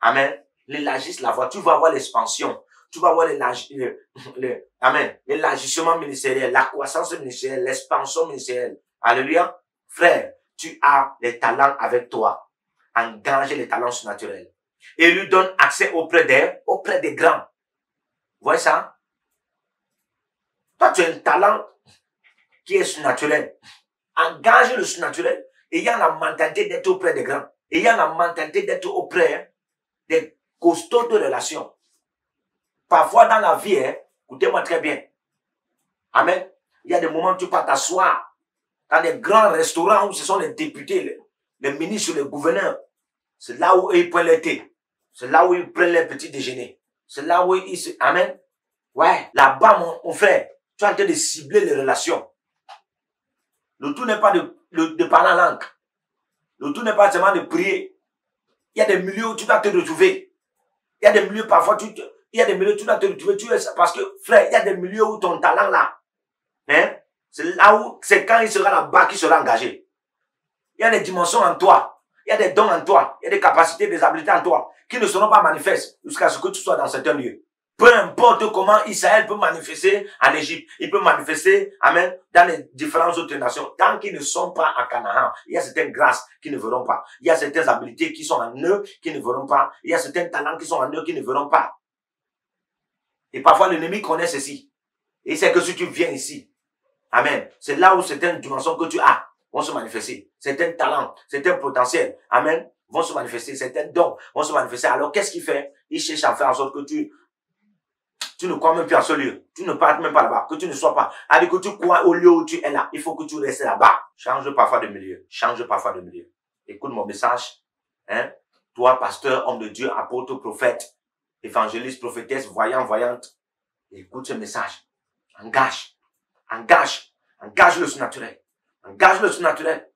Amen. L'élargissent la voie. Tu vas avoir l'expansion. Tu vas avoir l'élargissement ministériel, la croissance ministérielle, l'expansion ministérielle. Alléluia. Frère, tu as les talents avec toi. Engage les talents surnaturels. Et lui donne accès auprès des grands. Vous voyez ça? Toi, tu as un talent qui est surnaturel. Engage le surnaturel. Et il y a la mentalité d'être auprès des grands. Et il y a la mentalité d'être auprès des costauds de relations. Parfois dans la vie, écoutez-moi très bien. Amen. Il y a des moments où tu peux t'asseoir dans des grands restaurants où ce sont les députés, les ministres, les gouverneurs. C'est là où ils prennent le thé. C'est là où ils prennent les petits déjeuners. C'est là où ils se... Amen. Ouais. Là-bas, mon frère, tu es en train de cibler les relations. Le tout n'est pas de parler en langue. Le tout n'est pas seulement de prier. Il y a des milieux où tu dois te retrouver. Il y a des milieux parfois, tu dois te retrouver. Parce que, frère, il y a des milieux où ton talent là, c'est là où, c'est quand il sera là-bas qu'il sera engagé. Il y a des dimensions en toi. Il y a des dons en toi. Il y a des capacités, des habiletés en toi qui ne seront pas manifestes jusqu'à ce que tu sois dans certains lieux. Peu importe comment Israël peut manifester en Égypte, il peut manifester, amen, dans les différentes autres nations. Tant qu'ils ne sont pas à Canaan, il y a certaines grâces qui ne verront pas. Il y a certaines habiletés qui sont en eux qui ne verront pas. Il y a certains talents qui sont en eux qui ne verront pas. Et parfois l'ennemi connaît ceci. Et c'est que si tu viens ici, amen, c'est là où certaines dimensions que tu as vont se manifester. Certains talents, certains potentiels, amen, vont se manifester. Certains dons vont se manifester. Alors qu'est-ce qu'il fait? Il cherche à faire en sorte que Tu ne crois même plus à ce lieu. Tu ne partes même pas là-bas. Que tu ne sois pas. Allez, que tu crois au lieu où tu es là. Il faut que tu restes là-bas. Change parfois de milieu. Change parfois de milieu. Écoute mon message. Hein? Toi, pasteur, homme de Dieu, apôtre, prophète, évangéliste, prophétesse, voyant, voyante. Écoute ce message. Engage. Engage. Engage le surnaturel. Engage le surnaturel.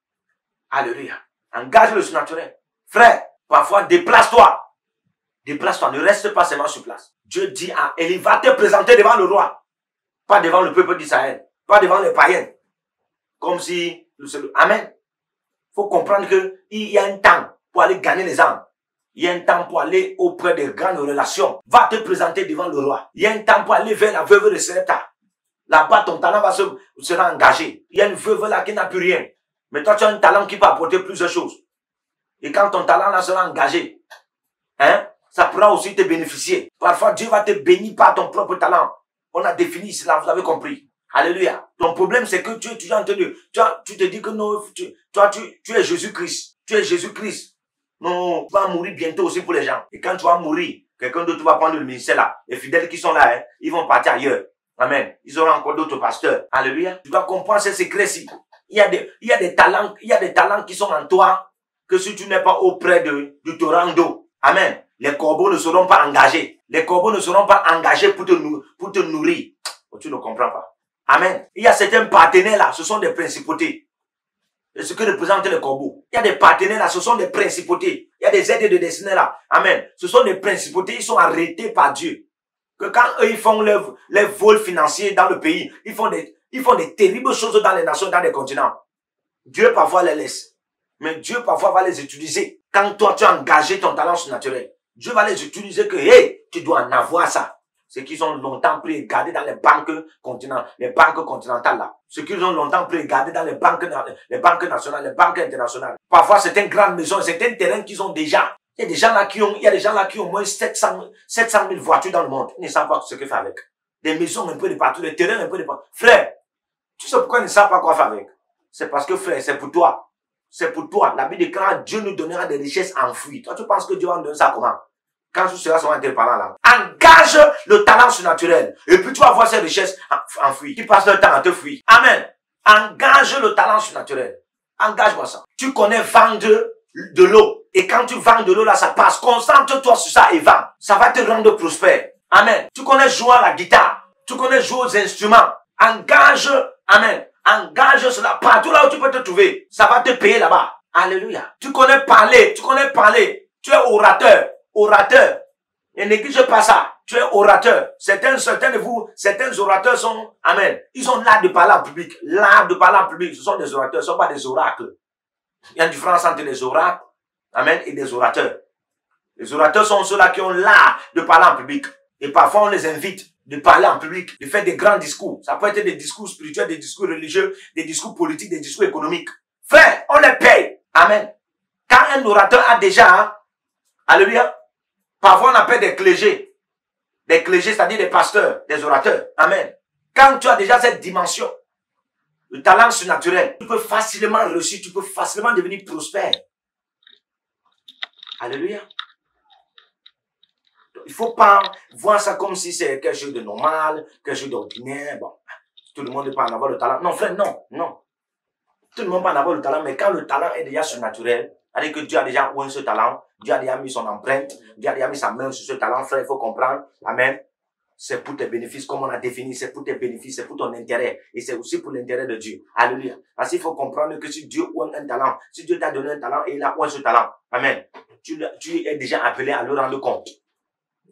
Alléluia. Engage le surnaturel. Frère, parfois déplace-toi. Déplace-toi. Ne reste pas seulement sur place. Dieu dit à Élie, va te présenter devant le roi. Pas devant le peuple d'Israël. Pas devant les païens. Comme si... Amen. Il faut comprendre qu'il y a un temps pour aller gagner les âmes. Il y a un temps pour aller auprès des grandes relations. Va te présenter devant le roi. Il y a un temps pour aller vers la veuve de Sarepta. Là-bas, ton talent sera engagé. Il y a une veuve là qui n'a plus rien. Mais toi, tu as un talent qui peut apporter plusieurs choses. Et quand ton talent là sera engagé, hein, ça pourra aussi te bénéficier. Parfois, Dieu va te bénir par ton propre talent. On a défini cela, vous avez compris. Alléluia. Ton problème, c'est que tu es toujours en train de... Tu te dis que non, tu es Jésus-Christ. Tu es Jésus-Christ. Non, tu vas mourir bientôt aussi pour les gens. Et quand tu vas mourir, quelqu'un d'autre va prendre le ministère là. Les fidèles qui sont là, hein, ils vont partir ailleurs. Amen. Ils auront encore d'autres pasteurs. Alléluia. Tu dois comprendre ces secrets-ci. Il y a des talents qui sont en toi que si tu n'es pas auprès du torrent d'eau. Amen. Les corbeaux ne seront pas engagés. Les corbeaux ne seront pas engagés pour te nourrir. Oh, tu ne comprends pas. Amen. Il y a certains partenaires là, ce sont des principautés. C'est ce que représentent les corbeaux. Il y a des partenaires là, ce sont des principautés. Il y a des aides de destinée là. Amen. Ce sont des principautés, ils sont arrêtés par Dieu. Que quand eux, ils font les vols financiers dans le pays, ils font des terribles choses dans les nations, dans les continents. Dieu parfois les laisse. Mais Dieu parfois va les utiliser. Quand toi, tu as engagé ton talent surnaturel, Dieu va les utiliser que, hey, tu dois en avoir ça. Ce qu'ils ont longtemps pris et gardé dans les banques continentales là. Ce qu'ils ont longtemps pris et gardé dans les banques nationales, les banques internationales. Parfois, c'est une grande maison, c'est un terrain qu'ils ont déjà. Il y a des gens là qui ont au moins 700 000 voitures dans le monde. Ils ne savent pas ce qu'ils font avec. Des maisons un peu de partout, des terrains un peu de partout. Frère, tu sais pourquoi ils ne savent pas quoi faire avec? C'est parce que frère, c'est pour toi. C'est pour toi. La Bible déclare, Dieu nous donnera des richesses enfouies. Toi, tu penses que Dieu va nous donner ça comment? Quand tu seras sur un tel parlant là. Engage le talent surnaturel. Et puis tu vas voir ces richesses enfouies. Qui passent leur temps à te fuir. Amen. Engage le talent surnaturel. Engage-moi ça. Tu connais vendre de l'eau. Et quand tu vends de l'eau là, ça passe. Concentre-toi sur ça et vends. Ça va te rendre prospère. Amen. Tu connais jouer à la guitare. Tu connais jouer aux instruments. Engage. Amen. Engage cela partout là où tu peux te trouver. Ça va te payer là-bas. Alléluia. Tu connais parler. Tu es orateur. Orateur. Et néglige pas ça. Tu es orateur. Certains de vous, certains orateurs sont, amen. Ils ont l'art de parler en public. L'art de parler en public. Ce sont des orateurs. Ce ne sont pas des oracles. Il y a une différence entre des oracles, amen, et des orateurs. Les orateurs sont ceux-là qui ont l'art de parler en public. Et parfois, on les invite de parler en public, de faire des grands discours. Ça peut être des discours spirituels, des discours religieux, des discours politiques, des discours économiques. Frère, on les paye. Amen. Quand un orateur a déjà, hein, alléluia, parfois on appelle des clergés. Des clergés, c'est-à-dire des pasteurs, des orateurs. Amen. Quand tu as déjà cette dimension, le talent surnaturel, tu peux facilement réussir, tu peux facilement devenir prospère. Alléluia. Il ne faut pas voir ça comme si c'est quelque chose de normal, quelque chose d'ordinaire. Bon, tout le monde ne peut pas en avoir le talent. Non, frère, non. Tout le monde peut en avoir le talent, mais quand le talent est déjà surnaturel, c'est-à-dire que Dieu a déjà oint ce talent, Dieu a déjà mis son empreinte, Dieu a déjà mis sa main sur ce talent, frère, il faut comprendre. Amen. C'est pour tes bénéfices, comme on a défini, c'est pour tes bénéfices, c'est pour ton intérêt. Et c'est aussi pour l'intérêt de Dieu. Alléluia. Parce qu'il faut comprendre que si Dieu oint un talent, si Dieu t'a donné un talent et il a oint ce talent, amen, tu es déjà appelé à le rendre compte.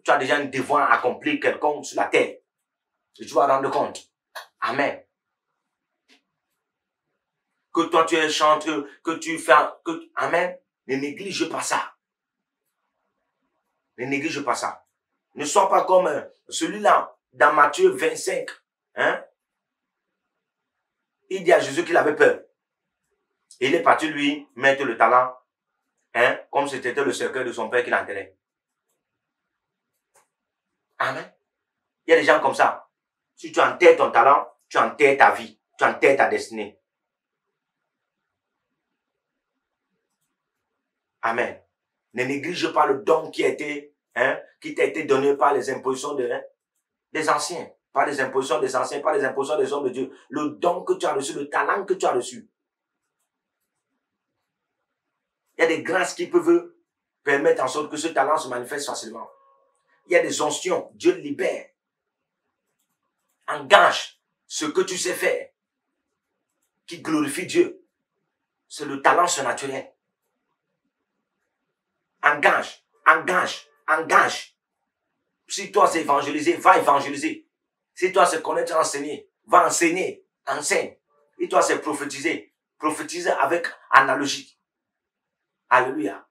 Tu as déjà un devoir à accomplir quelconque sur la terre. Et tu vas rendre compte. Amen. Que toi tu es chanteur, que tu fais, amen. Ne néglige pas ça. Ne néglige pas ça. Ne sois pas comme celui-là, dans Matthieu 25. Hein? Il dit à Jésus qu'il avait peur. Et il est parti lui mettre le talent, hein, comme c'était le cercueil de son père qu'il enterrait. Amen. Il y a des gens comme ça. Si tu enterres ton talent, tu enterres ta vie. Tu enterres ta destinée. Amen. Ne néglige pas le don qui t'a été donné par les impositions de des anciens, pas les impositions des anciens, pas les impositions des hommes de Dieu. Le don que tu as reçu, le talent que tu as reçu. Il y a des grâces qui peuvent permettre en sorte que ce talent se manifeste facilement. Il y a des onctions, Dieu libère. Engage ce que tu sais faire, qui glorifie Dieu. C'est le talent surnaturel. Engage, engage, engage. Si toi c'est évangéliser, va évangéliser. Si toi c'est connaître, enseigner, va enseigner, enseigne. Et toi c'est prophétiser, prophétiser avec analogie. Alléluia.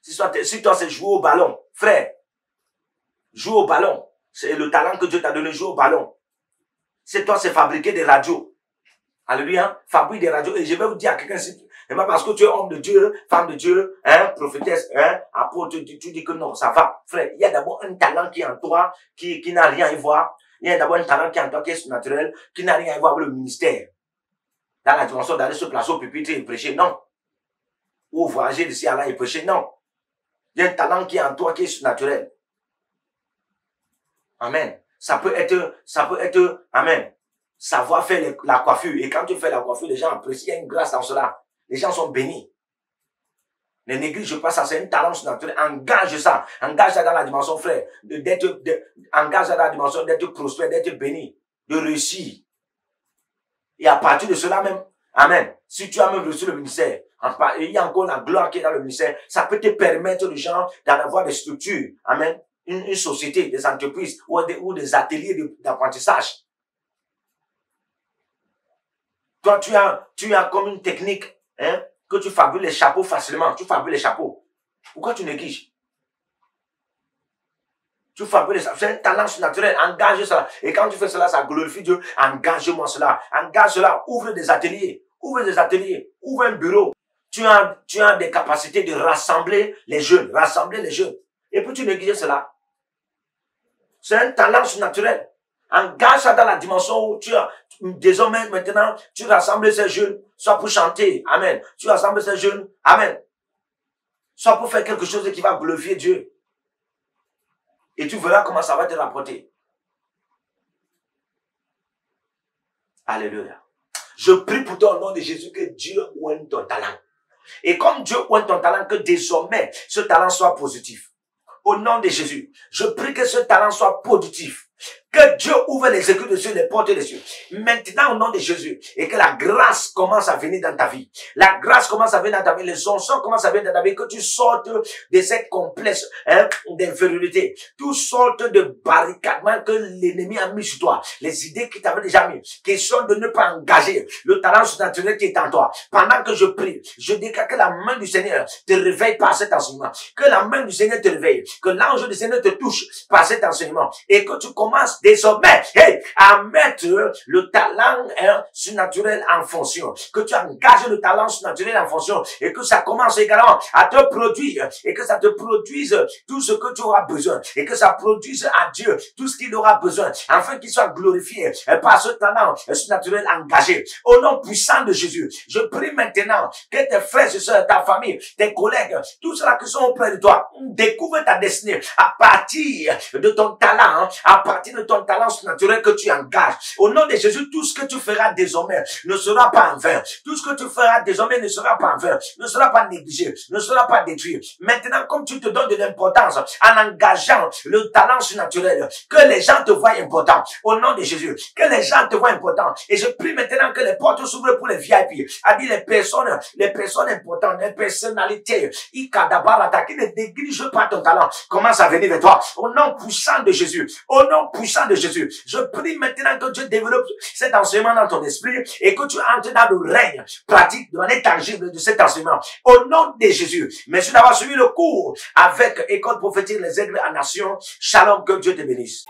Si toi c'est jouer au ballon, frère, joue au ballon. C'est le talent que Dieu t'a donné, joue au ballon. Si toi c'est fabriquer des radios, alléluia, fabrique des radios. Et je vais vous dire à quelqu'un, c'est pas parce que tu es homme de Dieu, femme de Dieu, prophétesse, apôtre, tu dis que non, ça va. Frère, il y a d'abord un talent qui est en toi, qui n'a rien à y voir. Il y a d'abord un talent qui est en toi, qui est surnaturel, qui n'a rien à y voir avec le ministère. Dans la dimension d'aller se placer au pupitre et prêcher, non. Ou voyager d'ici à là et prêcher, non. Il y a un talent qui est en toi, qui est surnaturel. Amen. Ça peut être, amen. Savoir faire la coiffure. Et quand tu fais la coiffure, les gens apprécient. Il y a une grâce dans cela. Les gens sont bénis. Ne néglige pas ça. C'est un talent surnaturel. Engage ça. Engage ça dans la dimension, frère. Engage ça dans la dimension d'être prospère, d'être béni, de réussir. Et à partir de cela même, amen. Si tu as même reçu le ministère, il y a encore la gloire qui est dans le ministère. Ça peut te permettre aux gens d'en avoir des structures. Amen. Une société, des entreprises ou des ateliers d'apprentissage. Toi, tu as comme une technique, que tu fabriques les chapeaux facilement. Tu fabriques les chapeaux. Pourquoi tu négliges? Tu fabriques les chapeaux. C'est un talent surnaturel. Engage cela. Et quand tu fais cela, ça glorifie Dieu. Engage-moi cela. Engage cela. Ouvre des ateliers. Ouvre des ateliers. Ouvre un bureau. Tu as des capacités de rassembler les jeunes. Rassembler les jeunes. Et puis tu négliges cela. C'est un talent surnaturel. Engage ça dans la dimension où tu as, désormais, maintenant, tu rassembles ces jeunes, soit pour chanter, amen. Tu rassembles ces jeunes, amen. Soit pour faire quelque chose qui va glorifier Dieu. Et tu verras comment ça va te rapporter. Alléluia. Je prie pour toi au nom de Jésus que Dieu oigne ton talent. Et comme Dieu oigne ton talent, que désormais, ce talent soit positif. Au nom de Jésus, je prie que ce talent soit productif. Que Dieu ouvre les écus des cieux, les portes des cieux. Maintenant, au nom de Jésus, et que la grâce commence à venir dans ta vie. La grâce commence à venir dans ta vie. Les onctions commencent à venir dans ta vie. Que tu sortes de cette complexe d'infériorité. Toutes sortes de barricadements que l'ennemi a mis sur toi. Les idées qu'il t'avait déjà mis. Question de ne pas engager le talent surnaturel qui est en toi. Pendant que je prie, je déclare que la main du Seigneur te réveille par cet enseignement. Que la main du Seigneur te réveille. Que l'ange du Seigneur te touche par cet enseignement. Et que tu commences désormais à mettre le talent surnaturel en fonction. Que tu engages le talent surnaturel en fonction. Et que ça commence également à te produire. Et que ça te produise tout ce que tu auras besoin. Et que ça produise à Dieu tout ce qu'il aura besoin. Afin qu'il soit glorifié par ce talent surnaturel engagé. Au nom puissant de Jésus, je prie maintenant que tes frères et sœurs, ta famille, tes collègues, tous ceux qui sont auprès de toi, découvrent ta destinée à partir de ton talent, à partir de ton talent naturel que tu engages. Au nom de Jésus, tout ce que tu feras désormais ne sera pas en vain. Tout ce que tu feras désormais ne sera pas en vain, ne sera pas négligé, ne sera pas détruit. Maintenant, comme tu te donnes de l'importance en engageant le talent surnaturel, que les gens te voient important. Au nom de Jésus, que les gens te voient important. Et je prie maintenant que les portes s'ouvrent pour les VIP. A dit les personnes importantes, les personnalités, qui ne négligent pas ton talent, commence à venir vers toi. Au nom puissant de Jésus, au nom puissant de Jésus, je prie maintenant que Dieu développe cet enseignement dans ton esprit et que tu entres dans le règne pratique, de manière tangible de cet enseignement. Au nom de Jésus, merci d'avoir suivi le cours avec École prophétique Les Aigles en Nation. Shalom, que Dieu te bénisse.